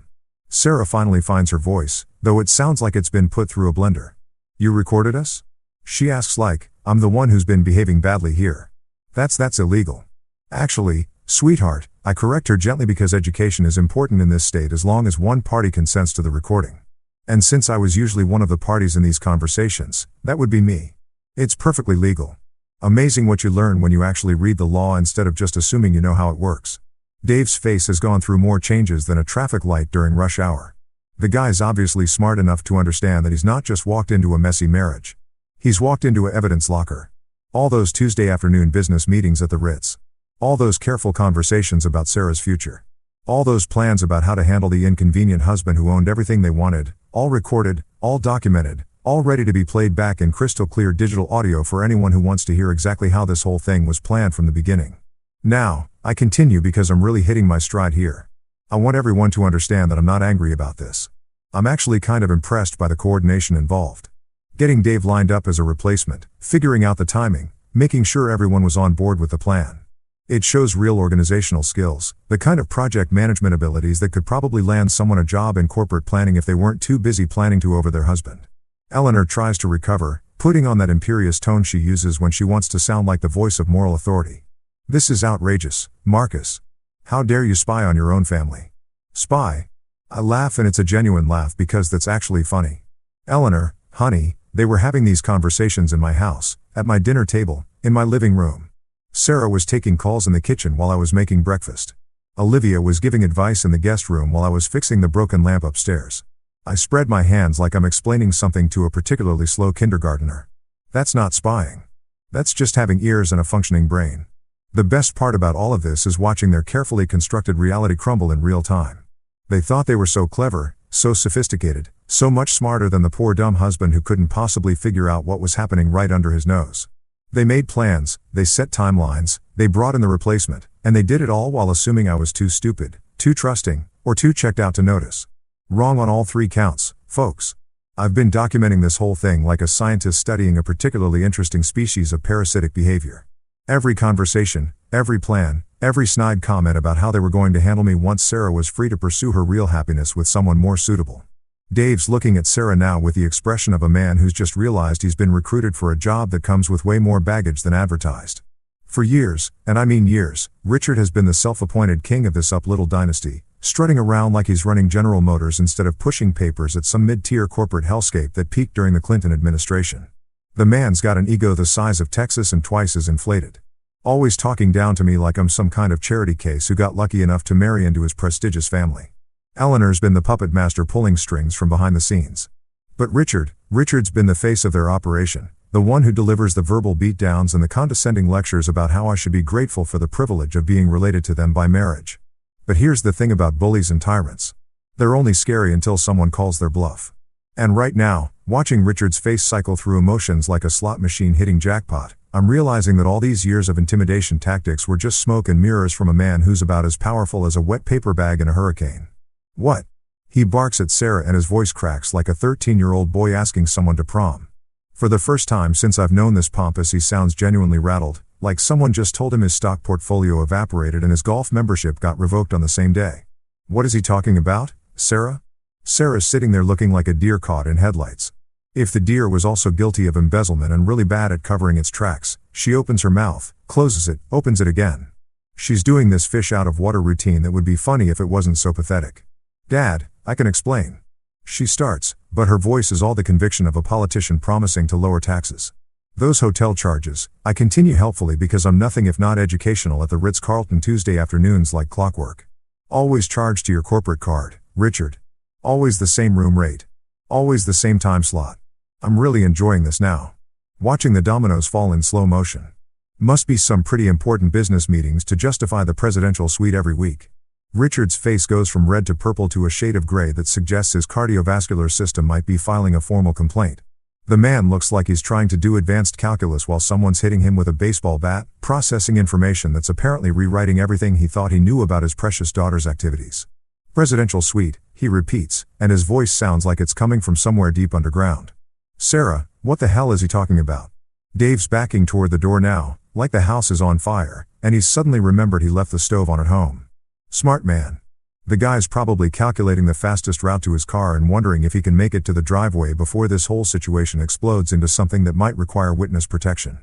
Sarah finally finds her voice, though it sounds like it's been put through a blender. You recorded us? She asks like, I'm the one who's been behaving badly here. That's illegal. Actually, sweetheart, I correct her gently because education is important in this state as long as one party consents to the recording. And since I was usually one of the parties in these conversations, that would be me. It's perfectly legal. Amazing what you learn when you actually read the law instead of just assuming you know how it works. Dave's face has gone through more changes than a traffic light during rush hour. The guy's obviously smart enough to understand that he's not just walked into a messy marriage. He's walked into an evidence locker. All those Tuesday afternoon business meetings at the Ritz. All those careful conversations about Sarah's future. All those plans about how to handle the inconvenient husband who owned everything they wanted, all recorded, all documented, all ready to be played back in crystal clear digital audio for anyone who wants to hear exactly how this whole thing was planned from the beginning. Now, I continue because I'm really hitting my stride here. I want everyone to understand that I'm not angry about this. I'm actually kind of impressed by the coordination involved. Getting Dave lined up as a replacement, figuring out the timing, making sure everyone was on board with the plan. It shows real organizational skills, the kind of project management abilities that could probably land someone a job in corporate planning if they weren't too busy planning to over their husband. Eleanor tries to recover, putting on that imperious tone she uses when she wants to sound like the voice of moral authority. This is outrageous, Marcus. How dare you spy on your own family? Spy? I laugh, and it's a genuine laugh because that's actually funny. Eleanor, honey, they were having these conversations in my house, at my dinner table, in my living room. Sarah was taking calls in the kitchen while I was making breakfast. Olivia was giving advice in the guest room while I was fixing the broken lamp upstairs. I spread my hands like I'm explaining something to a particularly slow kindergartner. That's not spying. That's just having ears and a functioning brain. The best part about all of this is watching their carefully constructed reality crumble in real time. They thought they were so clever, so sophisticated, so much smarter than the poor dumb husband who couldn't possibly figure out what was happening right under his nose. They made plans, they set timelines, they brought in the replacement, and they did it all while assuming I was too stupid, too trusting, or too checked out to notice. Wrong on all three counts, folks. I've been documenting this whole thing like a scientist studying a particularly interesting species of parasitic behavior. Every conversation, every plan, every snide comment about how they were going to handle me once Sarah was free to pursue her real happiness with someone more suitable. Dave's looking at Sarah now with the expression of a man who's just realized he's been recruited for a job that comes with way more baggage than advertised. For years, and I mean years, Richard has been the self-appointed king of this up little dynasty, strutting around like he's running General Motors instead of pushing papers at some mid-tier corporate hellscape that peaked during the Clinton administration. The man's got an ego the size of Texas and twice as inflated. Always talking down to me like I'm some kind of charity case who got lucky enough to marry into his prestigious family. Eleanor's been the puppet master pulling strings from behind the scenes. But Richard's been the face of their operation, the one who delivers the verbal beatdowns and the condescending lectures about how I should be grateful for the privilege of being related to them by marriage. But here's the thing about bullies and tyrants. They're only scary until someone calls their bluff. And right now, watching Richard's face cycle through emotions like a slot machine hitting jackpot, I'm realizing that all these years of intimidation tactics were just smoke and mirrors from a man who's about as powerful as a wet paper bag in a hurricane. What? He barks at Sarah and his voice cracks like a 13-year-old boy asking someone to prom. For the first time since I've known this pompous, he sounds genuinely rattled, like someone just told him his stock portfolio evaporated and his golf membership got revoked on the same day. What is he talking about, Sarah? Sarah's sitting there looking like a deer caught in headlights. If the deer was also guilty of embezzlement and really bad at covering its tracks, she opens her mouth, closes it, opens it again. She's doing this fish out of water routine that would be funny if it wasn't so pathetic. Dad, I can explain. She starts, but her voice is all the conviction of a politician promising to lower taxes. Those hotel charges, I continue helpfully because I'm nothing if not educational at the Ritz-Carlton Tuesday afternoons like clockwork. Always charged to your corporate card, Richard. Always the same room rate. Always the same time slot. I'm really enjoying this now. Watching the dominoes fall in slow motion. Must be some pretty important business meetings to justify the presidential suite every week. Richard's face goes from red to purple to a shade of gray that suggests his cardiovascular system might be filing a formal complaint. The man looks like he's trying to do advanced calculus while someone's hitting him with a baseball bat, processing information that's apparently rewriting everything he thought he knew about his precious daughter's activities. Presidential suite, he repeats, and his voice sounds like it's coming from somewhere deep underground. Sarah, what the hell is he talking about? Dave's backing toward the door now, like the house is on fire, and he's suddenly remembered he left the stove on at home. Smart man. The guy's probably calculating the fastest route to his car and wondering if he can make it to the driveway before this whole situation explodes into something that might require witness protection.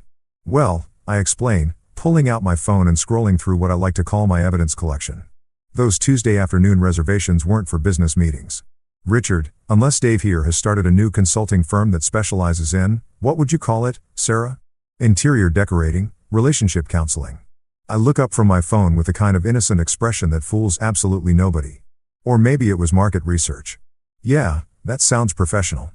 Well, I explain, pulling out my phone and scrolling through what I like to call my evidence collection. Those Tuesday afternoon reservations weren't for business meetings. Richard, unless Dave here has started a new consulting firm that specializes in, what would you call it, Sarah? Interior decorating, relationship counseling. I look up from my phone with a kind of innocent expression that fools absolutely nobody. Or maybe it was market research. Yeah, that sounds professional.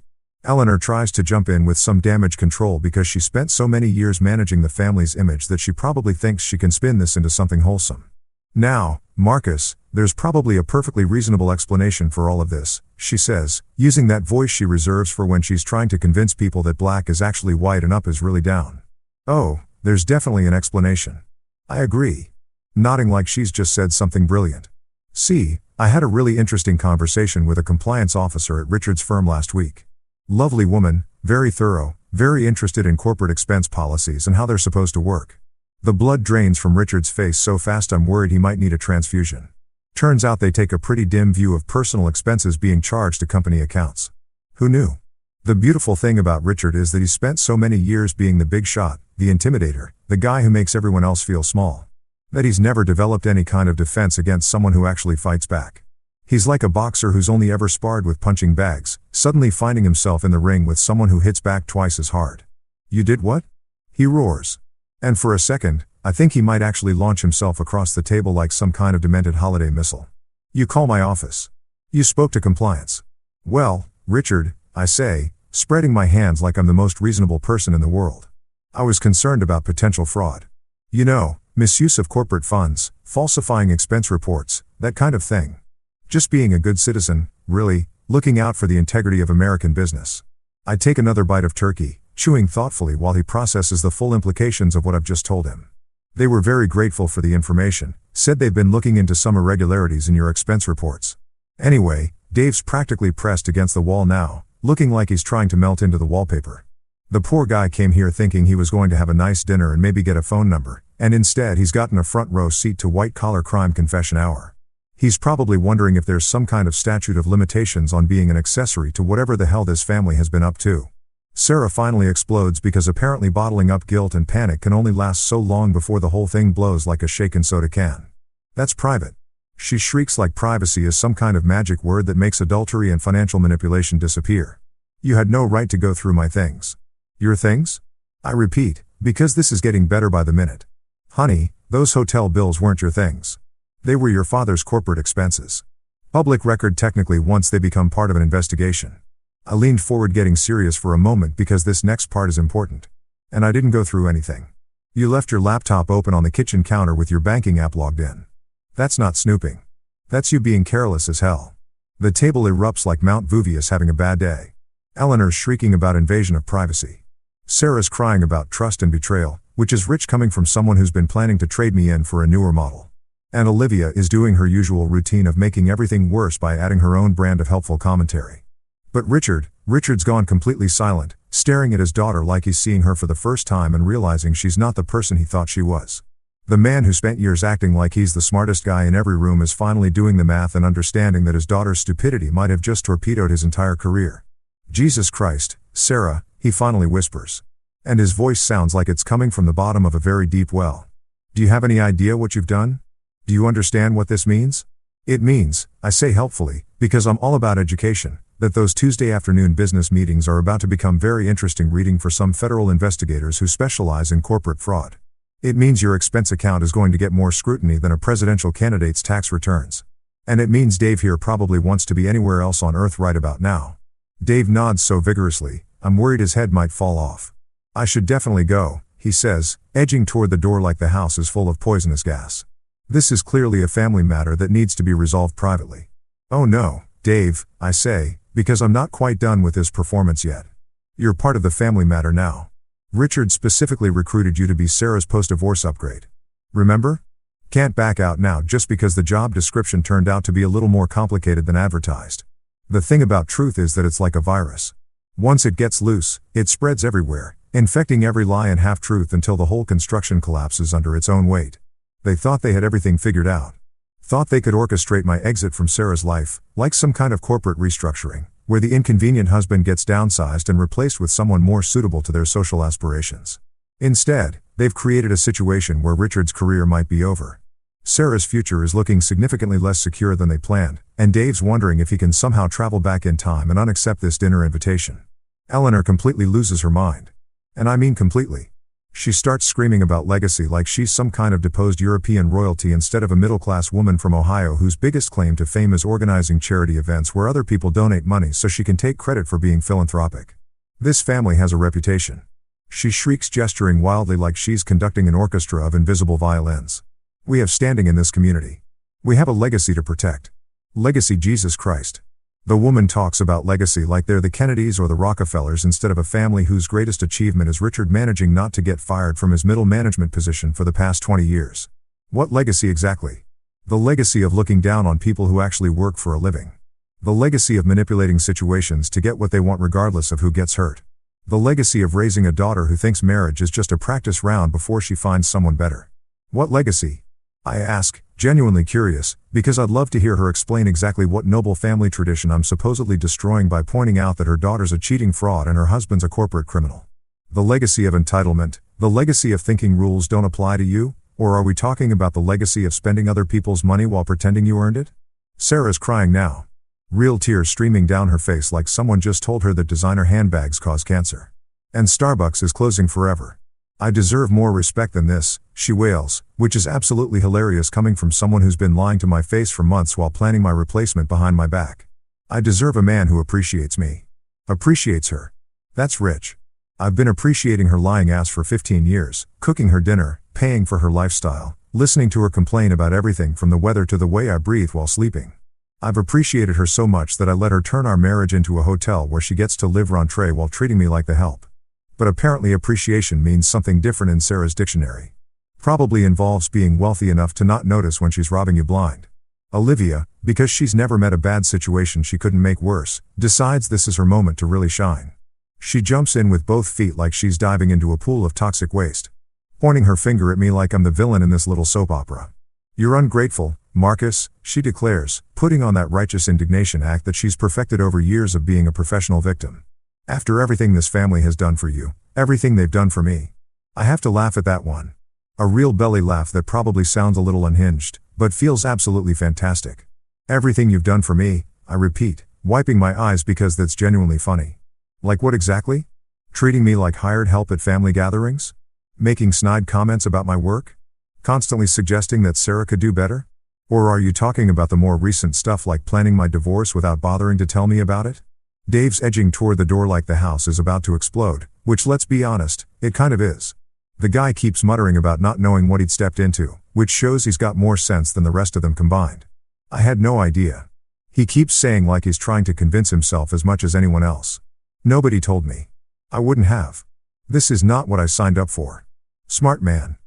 Eleanor tries to jump in with some damage control because she spent so many years managing the family's image that she probably thinks she can spin this into something wholesome. Now, Marcus, there's probably a perfectly reasonable explanation for all of this, she says, using that voice she reserves for when she's trying to convince people that black is actually white and up is really down. Oh, there's definitely an explanation. I agree. Nodding like she's just said something brilliant. See, I had a really interesting conversation with a compliance officer at Richard's firm last week. Lovely woman, very thorough, very interested in corporate expense policies and how they're supposed to work. The blood drains from Richard's face so fast I'm worried he might need a transfusion. Turns out they take a pretty dim view of personal expenses being charged to company accounts. Who knew? The beautiful thing about Richard is that he spent so many years being the big shot, the intimidator, the guy who makes everyone else feel small. That he's never developed any kind of defense against someone who actually fights back. He's like a boxer who's only ever sparred with punching bags, suddenly finding himself in the ring with someone who hits back twice as hard. You did what? He roars. And for a second, I think he might actually launch himself across the table like some kind of demented holiday missile. You call my office. You spoke to compliance. Well, Richard, I say, spreading my hands like I'm the most reasonable person in the world. I was concerned about potential fraud. You know, misuse of corporate funds, falsifying expense reports, that kind of thing. Just being a good citizen, really, looking out for the integrity of American business. I take another bite of turkey, chewing thoughtfully while he processes the full implications of what I've just told him. They were very grateful for the information, said they've been looking into some irregularities in your expense reports. Anyway, Dave's practically pressed against the wall now, looking like he's trying to melt into the wallpaper. The poor guy came here thinking he was going to have a nice dinner and maybe get a phone number, and instead he's gotten a front row seat to white-collar crime confession hour. He's probably wondering if there's some kind of statute of limitations on being an accessory to whatever the hell this family has been up to. Sarah finally explodes because apparently bottling up guilt and panic can only last so long before the whole thing blows like a shaken soda can. That's private. She shrieks like privacy is some kind of magic word that makes adultery and financial manipulation disappear. You had no right to go through my things. Your things? I repeat, because this is getting better by the minute. Honey, those hotel bills weren't your things. They were your father's corporate expenses. Public record technically once they become part of an investigation. I leaned forward getting serious for a moment because this next part is important. And I didn't go through anything. You left your laptop open on the kitchen counter with your banking app logged in. That's not snooping. That's you being careless as hell. The table erupts like Mount Vesuvius having a bad day. Eleanor's shrieking about invasion of privacy. Sarah's crying about trust and betrayal, which is rich coming from someone who's been planning to trade me in for a newer model. And Olivia is doing her usual routine of making everything worse by adding her own brand of helpful commentary. But Richard's gone completely silent, staring at his daughter like he's seeing her for the first time and realizing she's not the person he thought she was. The man who spent years acting like he's the smartest guy in every room is finally doing the math and understanding that his daughter's stupidity might have just torpedoed his entire career. Jesus Christ, Sarah, he finally whispers. And his voice sounds like it's coming from the bottom of a very deep well. Do you have any idea what you've done? Do you understand what this means? It means, I say helpfully, because I'm all about education, that those Tuesday afternoon business meetings are about to become very interesting reading for some federal investigators who specialize in corporate fraud. It means your expense account is going to get more scrutiny than a presidential candidate's tax returns. And it means Dave here probably wants to be anywhere else on earth right about now. Dave nods so vigorously, I'm worried his head might fall off. I should definitely go, he says, edging toward the door like the house is full of poisonous gas. This is clearly a family matter that needs to be resolved privately. Oh no, Dave, I say, because I'm not quite done with this performance yet. You're part of the family matter now. Richard specifically recruited you to be Sarah's post-divorce upgrade. Remember? Can't back out now just because the job description turned out to be a little more complicated than advertised. The thing about truth is that it's like a virus. Once it gets loose, it spreads everywhere, infecting every lie and half-truth until the whole construction collapses under its own weight. They thought they had everything figured out. Thought they could orchestrate my exit from Sarah's life, like some kind of corporate restructuring, where the inconvenient husband gets downsized and replaced with someone more suitable to their social aspirations. Instead, they've created a situation where Richard's career might be over. Sarah's future is looking significantly less secure than they planned, and Dave's wondering if he can somehow travel back in time and unaccept this dinner invitation. Eleanor completely loses her mind. And I mean completely. She starts screaming about legacy like she's some kind of deposed European royalty instead of a middle-class woman from Ohio whose biggest claim to fame is organizing charity events where other people donate money so she can take credit for being philanthropic. This family has a reputation. She shrieks, gesturing wildly like she's conducting an orchestra of invisible violins. We have standing in this community. We have a legacy to protect. Legacy Jesus Christ. The woman talks about legacy like they're the Kennedys or the Rockefellers instead of a family whose greatest achievement is Richard managing not to get fired from his middle management position for the past 20 years. What legacy exactly? The legacy of looking down on people who actually work for a living. The legacy of manipulating situations to get what they want regardless of who gets hurt. The legacy of raising a daughter who thinks marriage is just a practice round before she finds someone better. What legacy? I ask, genuinely curious, because I'd love to hear her explain exactly what noble family tradition I'm supposedly destroying by pointing out that her daughter's a cheating fraud and her husband's a corporate criminal. The legacy of entitlement, the legacy of thinking rules don't apply to you, or are we talking about the legacy of spending other people's money while pretending you earned it? Sarah's crying now. Real tears streaming down her face like someone just told her that designer handbags cause cancer. And Starbucks is closing forever. I deserve more respect than this, she wails, which is absolutely hilarious coming from someone who's been lying to my face for months while planning my replacement behind my back. I deserve a man who appreciates me. Appreciates her. That's rich. I've been appreciating her lying ass for 15 years, cooking her dinner, paying for her lifestyle, listening to her complain about everything from the weather to the way I breathe while sleeping. I've appreciated her so much that I let her turn our marriage into a hotel where she gets to live rentrée while treating me like the help. But apparently appreciation means something different in Sarah's dictionary. Probably involves being wealthy enough to not notice when she's robbing you blind. Olivia, because she's never met a bad situation she couldn't make worse, decides this is her moment to really shine. She jumps in with both feet like she's diving into a pool of toxic waste. Pointing her finger at me like I'm the villain in this little soap opera. You're ungrateful, Marcus, she declares, putting on that righteous indignation act that she's perfected over years of being a professional victim. After everything this family has done for you, everything they've done for me. I have to laugh at that one. A real belly laugh that probably sounds a little unhinged, but feels absolutely fantastic. Everything you've done for me, I repeat, wiping my eyes because that's genuinely funny. Like what exactly? Treating me like hired help at family gatherings? Making snide comments about my work? Constantly suggesting that Sarah could do better? Or are you talking about the more recent stuff like planning my divorce without bothering to tell me about it? Dave's edging toward the door like the house is about to explode, which let's be honest, it kind of is. The guy keeps muttering about not knowing what he'd stepped into, which shows he's got more sense than the rest of them combined. I had no idea. He keeps saying like he's trying to convince himself as much as anyone else. Nobody told me. I wouldn't have. This is not what I signed up for. Smart man.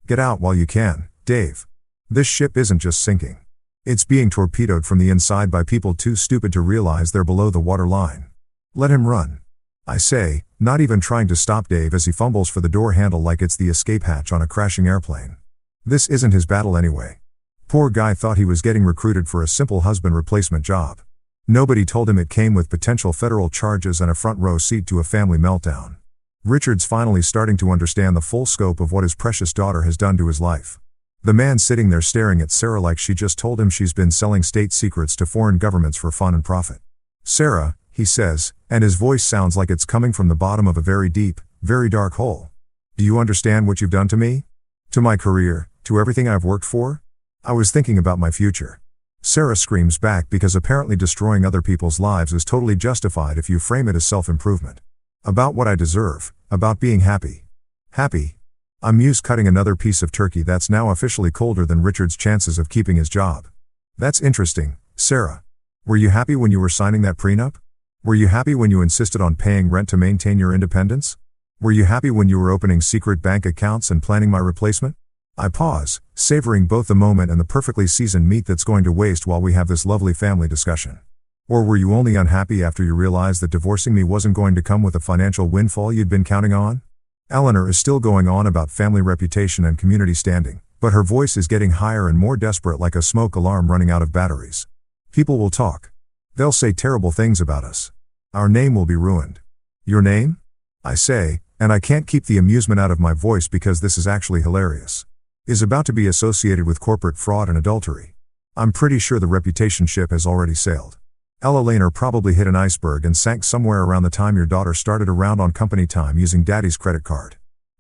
Get out while you can, Dave. This ship isn't just sinking. It's being torpedoed from the inside by people too stupid to realize they're below the water line. Let him run. I say, not even trying to stop Dave as he fumbles for the door handle like it's the escape hatch on a crashing airplane. This isn't his battle anyway. Poor guy thought he was getting recruited for a simple husband replacement job. Nobody told him it came with potential federal charges and a front row seat to a family meltdown. Richard's finally starting to understand the full scope of what his precious daughter has done to his life. The man sitting there staring at Sarah like she just told him she's been selling state secrets to foreign governments for fun and profit. Sarah, he says, and his voice sounds like it's coming from the bottom of a very deep, very dark hole. Do you understand what you've done to me? To my career, to everything I've worked for? I was thinking about my future. Sarah screams back because apparently destroying other people's lives is totally justified if you frame it as self-improvement. About what I deserve, about being happy. Happy? I'm used cutting another piece of turkey that's now officially colder than Richard's chances of keeping his job. That's interesting, Sarah. Were you happy when you were signing that prenup? Were you happy when you insisted on paying rent to maintain your independence? Were you happy when you were opening secret bank accounts and planning my replacement? I pause, savoring both the moment and the perfectly seasoned meat that's going to waste while we have this lovely family discussion. Or were you only unhappy after you realized that divorcing me wasn't going to come with a financial windfall you'd been counting on? Eleanor is still going on about family reputation and community standing, but her voice is getting higher and more desperate like a smoke alarm running out of batteries. People will talk. They'll say terrible things about us. Our name will be ruined. Your name? I say, and I can't keep the amusement out of my voice because this is actually hilarious. Is about to be associated with corporate fraud and adultery. I'm pretty sure the reputation ship has already sailed. Ella Laner probably hit an iceberg and sank somewhere around the time your daughter started around on company time using daddy's credit card.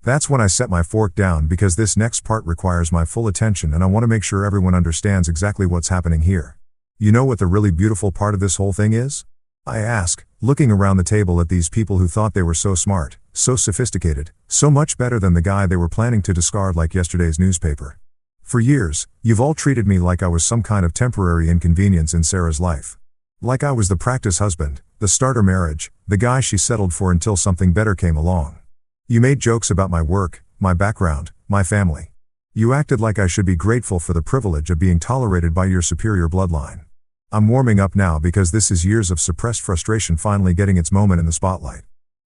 That's when I set my fork down because this next part requires my full attention and I want to make sure everyone understands exactly what's happening here. You know what the really beautiful part of this whole thing is? I ask, looking around the table at these people who thought they were so smart, so sophisticated, so much better than the guy they were planning to discard like yesterday's newspaper. For years, you've all treated me like I was some kind of temporary inconvenience in Sarah's life. Like I was the practice husband, the starter marriage, the guy she settled for until something better came along. You made jokes about my work, my background, my family. You acted like I should be grateful for the privilege of being tolerated by your superior bloodline. I'm warming up now because this is years of suppressed frustration finally getting its moment in the spotlight.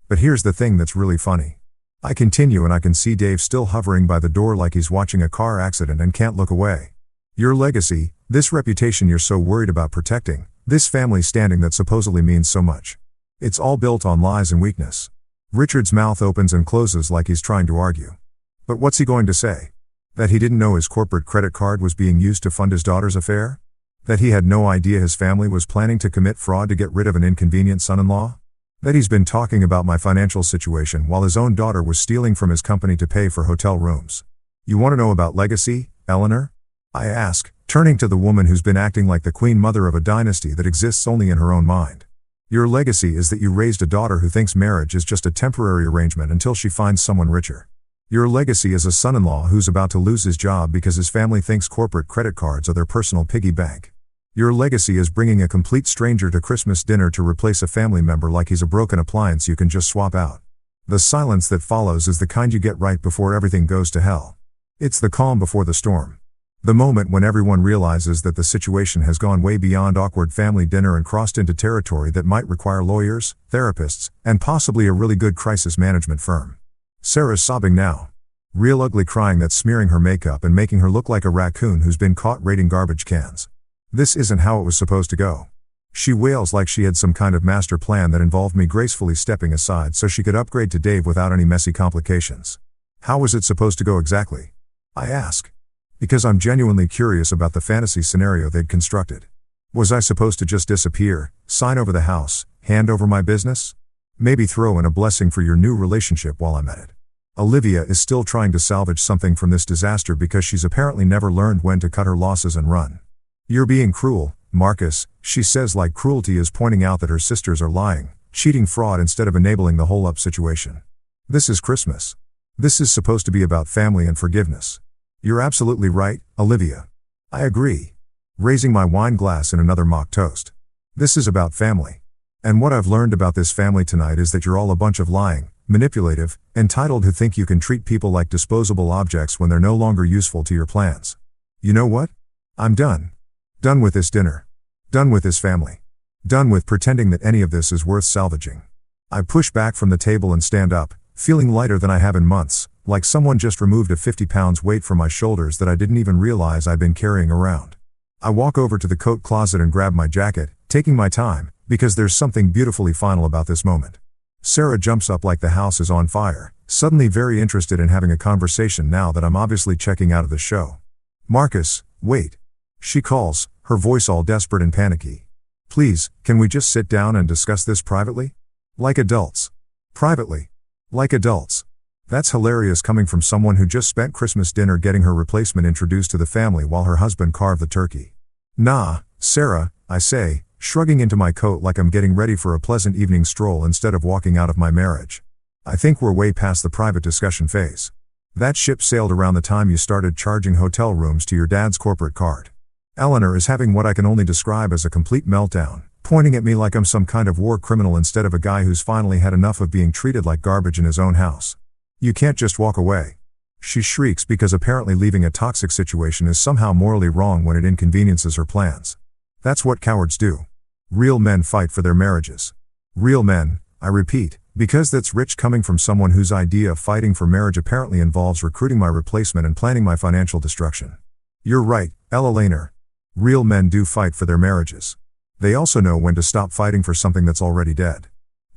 But here's the thing that's really funny. I continue and I can see Dave still hovering by the door like he's watching a car accident and can't look away. Your legacy, this reputation you're so worried about protecting, this family standing that supposedly means so much. It's all built on lies and weakness. Richard's mouth opens and closes like he's trying to argue. But what's he going to say? That he didn't know his corporate credit card was being used to fund his daughter's affair? That he had no idea his family was planning to commit fraud to get rid of an inconvenient son-in-law? That he's been talking about my financial situation while his own daughter was stealing from his company to pay for hotel rooms? You want to know about legacy, Eleanor? I ask, turning to the woman who's been acting like the queen mother of a dynasty that exists only in her own mind. Your legacy is that you raised a daughter who thinks marriage is just a temporary arrangement until she finds someone richer. Your legacy is a son-in-law who's about to lose his job because his family thinks corporate credit cards are their personal piggy bank. Your legacy is bringing a complete stranger to Christmas dinner to replace a family member like he's a broken appliance you can just swap out. The silence that follows is the kind you get right before everything goes to hell. It's the calm before the storm. The moment when everyone realizes that the situation has gone way beyond awkward family dinner and crossed into territory that might require lawyers, therapists, and possibly a really good crisis management firm. Sarah's sobbing now. Real ugly crying that's smearing her makeup and making her look like a raccoon who's been caught raiding garbage cans. This isn't how it was supposed to go. She wails like she had some kind of master plan that involved me gracefully stepping aside so she could upgrade to Dave without any messy complications. How was it supposed to go exactly? I ask. Because I'm genuinely curious about the fantasy scenario they'd constructed. Was I supposed to just disappear, sign over the house, hand over my business? Maybe throw in a blessing for your new relationship while I'm at it. Olivia is still trying to salvage something from this disaster because she's apparently never learned when to cut her losses and run. You're being cruel, Marcus, she says like cruelty is pointing out that her sisters are lying, cheating fraud instead of enabling the whole up situation. This is Christmas. This is supposed to be about family and forgiveness. You're absolutely right, Olivia. I agree. Raising my wine glass in another mock toast. This is about family. And what I've learned about this family tonight is that you're all a bunch of lying, manipulative, entitled who think you can treat people like disposable objects when they're no longer useful to your plans. You know what? I'm done. Done with this dinner. Done with this family. Done with pretending that any of this is worth salvaging. I push back from the table and stand up, feeling lighter than I have in months, like someone just removed a 50 pounds weight from my shoulders that I didn't even realize I'd been carrying around. I walk over to the coat closet and grab my jacket, taking my time, because there's something beautifully final about this moment. Sarah jumps up like the house is on fire, suddenly very interested in having a conversation now that I'm obviously checking out of the show. Marcus, wait. She calls, her voice all desperate and panicky. Please, can we just sit down and discuss this privately? Like adults. Privately. Like adults. That's hilarious coming from someone who just spent Christmas dinner getting her replacement introduced to the family while her husband carved the turkey. Nah, Sarah, I say, shrugging into my coat like I'm getting ready for a pleasant evening stroll instead of walking out of my marriage. I think we're way past the private discussion phase. That ship sailed around the time you started charging hotel rooms to your dad's corporate card. Eleanor is having what I can only describe as a complete meltdown, pointing at me like I'm some kind of war criminal instead of a guy who's finally had enough of being treated like garbage in his own house. You can't just walk away. She shrieks because apparently leaving a toxic situation is somehow morally wrong when it inconveniences her plans. That's what cowards do. Real men fight for their marriages. Real men, I repeat, because that's rich coming from someone whose idea of fighting for marriage apparently involves recruiting my replacement and planning my financial destruction. You're right, Eleanor. Real men do fight for their marriages. They also know when to stop fighting for something that's already dead.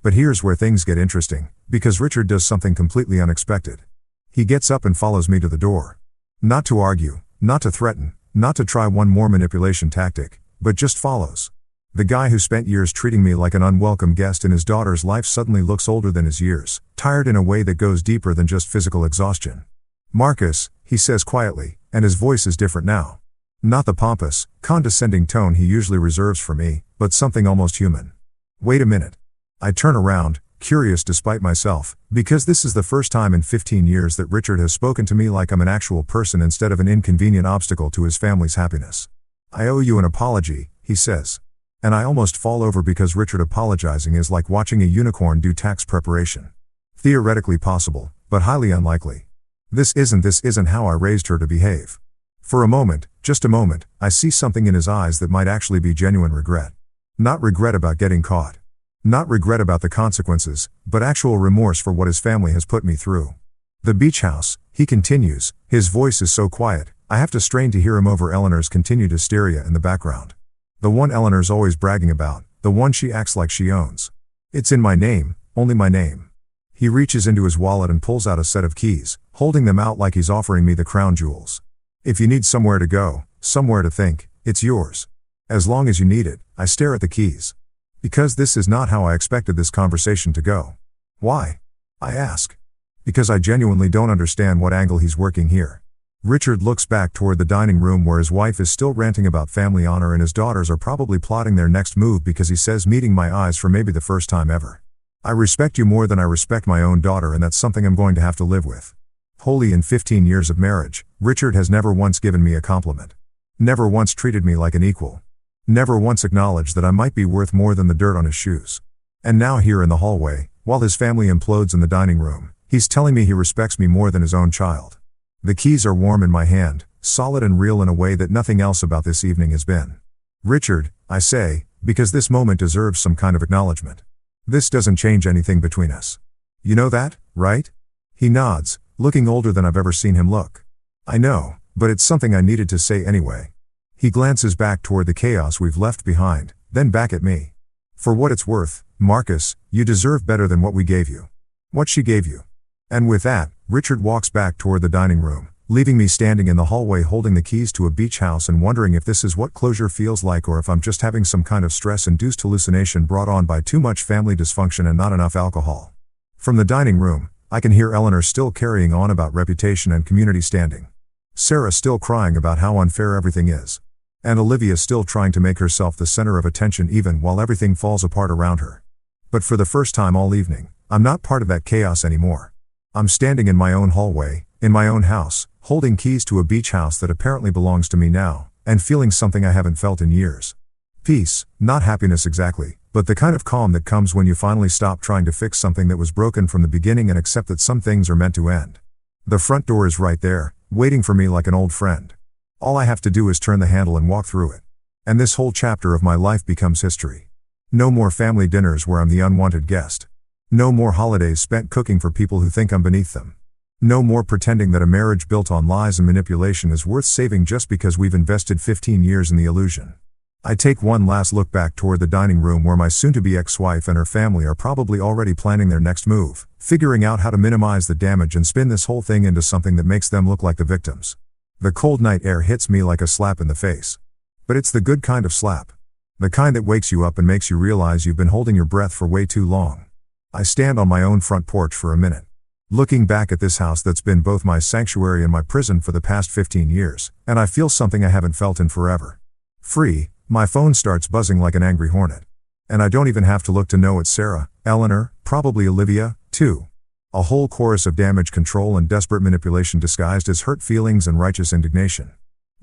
But here's where things get interesting, because Richard does something completely unexpected. He gets up and follows me to the door. Not to argue, not to threaten, not to try one more manipulation tactic, but just follows. The guy who spent years treating me like an unwelcome guest in his daughter's life suddenly looks older than his years, tired in a way that goes deeper than just physical exhaustion. "Marcus," he says quietly, and his voice is different now. Not the pompous, condescending tone he usually reserves for me, but something almost human. "Wait a minute." I turn around, curious despite myself, because this is the first time in 15 years that Richard has spoken to me like I'm an actual person instead of an inconvenient obstacle to his family's happiness. "I owe you an apology," he says. And I almost fall over because Richard apologizing is like watching a unicorn do tax preparation. Theoretically possible, but highly unlikely. This isn't how I raised her to behave. For a moment, just a moment, I see something in his eyes that might actually be genuine regret. Not regret about getting caught. Not regret about the consequences, but actual remorse for what his family has put me through. "The beach house," he continues, his voice is so quiet, I have to strain to hear him over Eleanor's continued hysteria in the background. The one Eleanor's always bragging about, the one she acts like she owns. "It's in my name, only my name." He reaches into his wallet and pulls out a set of keys, holding them out like he's offering me the crown jewels. "If you need somewhere to go, somewhere to think, it's yours. As long as you need it." I stare at the keys. Because this is not how I expected this conversation to go. "Why?" I ask. Because I genuinely don't understand what angle he's working here. Richard looks back toward the dining room where his wife is still ranting about family honor and his daughters are probably plotting their next move because he says, meeting my eyes for maybe the first time ever, "I respect you more than I respect my own daughter, and that's something I'm going to have to live with." Wholly in 15 years of marriage, Richard has never once given me a compliment. Never once treated me like an equal. Never once acknowledged that I might be worth more than the dirt on his shoes. And now here in the hallway, while his family implodes in the dining room, he's telling me he respects me more than his own child. The keys are warm in my hand, solid and real in a way that nothing else about this evening has been. "Richard," I say, because this moment deserves some kind of acknowledgement. "This doesn't change anything between us. You know that, right?" He nods, looking older than I've ever seen him look. "I know, but it's something I needed to say anyway." He glances back toward the chaos we've left behind, then back at me. "For what it's worth, Marcus, you deserve better than what we gave you. What she gave you." And with that, Richard walks back toward the dining room, leaving me standing in the hallway holding the keys to a beach house and wondering if this is what closure feels like or if I'm just having some kind of stress-induced hallucination brought on by too much family dysfunction and not enough alcohol. From the dining room, I can hear Eleanor still carrying on about reputation and community standing. Sarah still crying about how unfair everything is. And Olivia still trying to make herself the center of attention even while everything falls apart around her. But for the first time all evening, I'm not part of that chaos anymore. I'm standing in my own hallway, in my own house, holding keys to a beach house that apparently belongs to me now, and feeling something I haven't felt in years. Peace, not happiness exactly, but the kind of calm that comes when you finally stop trying to fix something that was broken from the beginning and accept that some things are meant to end. The front door is right there, waiting for me like an old friend. All I have to do is turn the handle and walk through it. And this whole chapter of my life becomes history. No more family dinners where I'm the unwanted guest. No more holidays spent cooking for people who think I'm beneath them. No more pretending that a marriage built on lies and manipulation is worth saving just because we've invested 15 years in the illusion. I take one last look back toward the dining room where my soon-to-be ex-wife and her family are probably already planning their next move, figuring out how to minimize the damage and spin this whole thing into something that makes them look like the victims. The cold night air hits me like a slap in the face. But it's the good kind of slap. The kind that wakes you up and makes you realize you've been holding your breath for way too long. I stand on my own front porch for a minute, looking back at this house that's been both my sanctuary and my prison for the past 15 years, and I feel something I haven't felt in forever. Free. My phone starts buzzing like an angry hornet. And I don't even have to look to know it's Sarah, Eleanor, probably Olivia, too. A whole chorus of damage control and desperate manipulation disguised as hurt feelings and righteous indignation.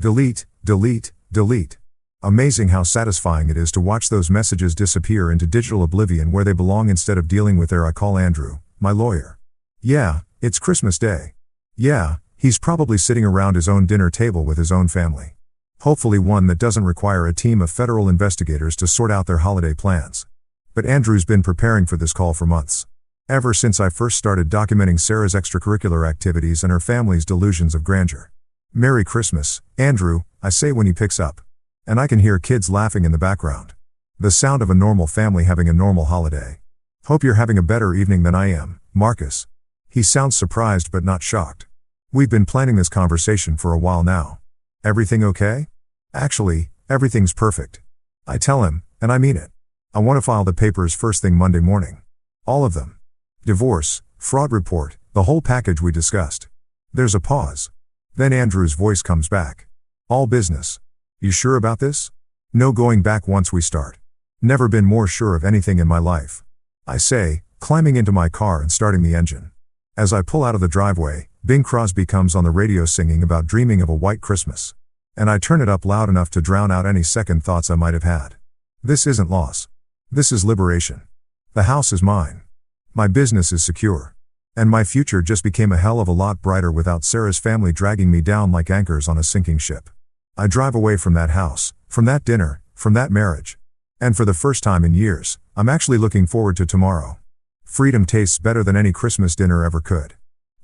Delete, delete, delete. Amazing how satisfying it is to watch those messages disappear into digital oblivion where they belong instead of dealing with I call Andrew, my lawyer. Yeah, it's Christmas Day. Yeah, he's probably sitting around his own dinner table with his own family. Hopefully one that doesn't require a team of federal investigators to sort out their holiday plans. But Andrew's been preparing for this call for months. Ever since I first started documenting Sarah's extracurricular activities and her family's delusions of grandeur. "Merry Christmas, Andrew," I say when he picks up. And I can hear kids laughing in the background. The sound of a normal family having a normal holiday. "Hope you're having a better evening than I am, Marcus." He sounds surprised but not shocked. We've been planning this conversation for a while now. "Everything okay?" "Actually, everything's perfect." I tell him, And I mean it. I want to file the papers first thing Monday morning. All of them. Divorce, fraud report, the whole package we discussed. There's a pause. Then Andrew's voice comes back. All business. You sure about this? No going back once we start. Never been more sure of anything in my life. I say, climbing into my car and starting the engine. As I pull out of the driveway, Bing Crosby comes on the radio singing about dreaming of a white Christmas. And I turn it up loud enough to drown out any second thoughts I might have had. This isn't loss. This is liberation. The house is mine. My business is secure. And my future just became a hell of a lot brighter without Sarah's family dragging me down like anchors on a sinking ship. I drive away from that house, from that dinner, from that marriage. And for the first time in years, I'm actually looking forward to tomorrow. Freedom tastes better than any Christmas dinner ever could.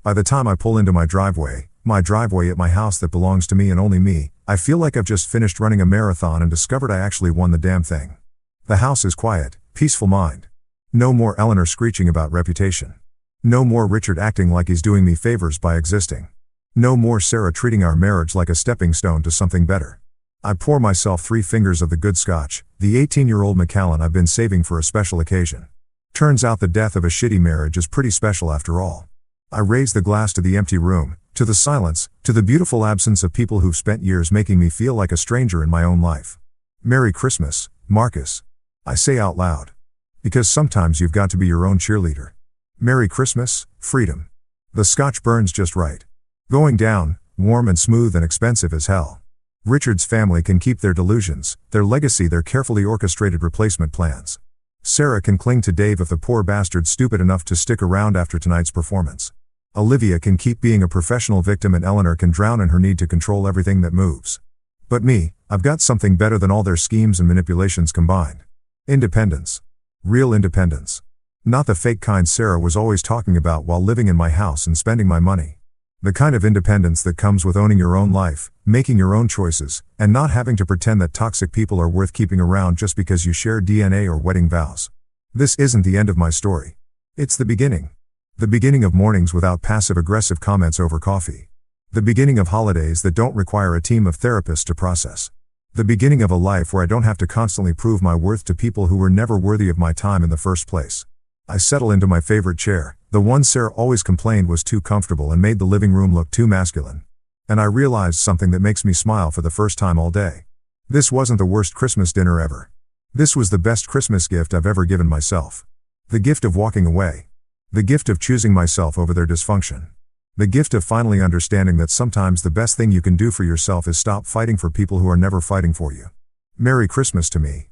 By the time I pull into my driveway at my house that belongs to me and only me, I feel like I've just finished running a marathon and discovered I actually won the damn thing. The house is quiet, peaceful mind. No more Eleanor screeching about reputation. No more Richard acting like he's doing me favors by existing. No more Sarah treating our marriage like a stepping stone to something better. I pour myself 3 fingers of the good scotch, the 18-year-old Macallan I've been saving for a special occasion. Turns out the death of a shitty marriage is pretty special after all. I raise the glass to the empty room, to the silence, to the beautiful absence of people who've spent years making me feel like a stranger in my own life. Merry Christmas, Marcus. I say out loud. Because sometimes you've got to be your own cheerleader. Merry Christmas, freedom. The scotch burns just right. Going down, warm and smooth and expensive as hell. Richard's family can keep their delusions, their legacy, their carefully orchestrated replacement plans. Sarah can cling to Dave if the poor bastard's stupid enough to stick around after tonight's performance. Olivia can keep being a professional victim and Eleanor can drown in her need to control everything that moves. But me, I've got something better than all their schemes and manipulations combined. Independence. Real independence. Not the fake kind Sarah was always talking about while living in my house and spending my money. The kind of independence that comes with owning your own life, making your own choices, and not having to pretend that toxic people are worth keeping around just because you share DNA or wedding vows. This isn't the end of my story. It's the beginning. The beginning of mornings without passive-aggressive comments over coffee. The beginning of holidays that don't require a team of therapists to process. The beginning of a life where I don't have to constantly prove my worth to people who were never worthy of my time in the first place. I settle into my favorite chair, the one Sarah always complained was too comfortable and made the living room look too masculine. And I realized something that makes me smile for the first time all day. This wasn't the worst Christmas dinner ever. This was the best Christmas gift I've ever given myself. The gift of walking away. The gift of choosing myself over their dysfunction. The gift of finally understanding that sometimes the best thing you can do for yourself is stop fighting for people who are never fighting for you. Merry Christmas to me.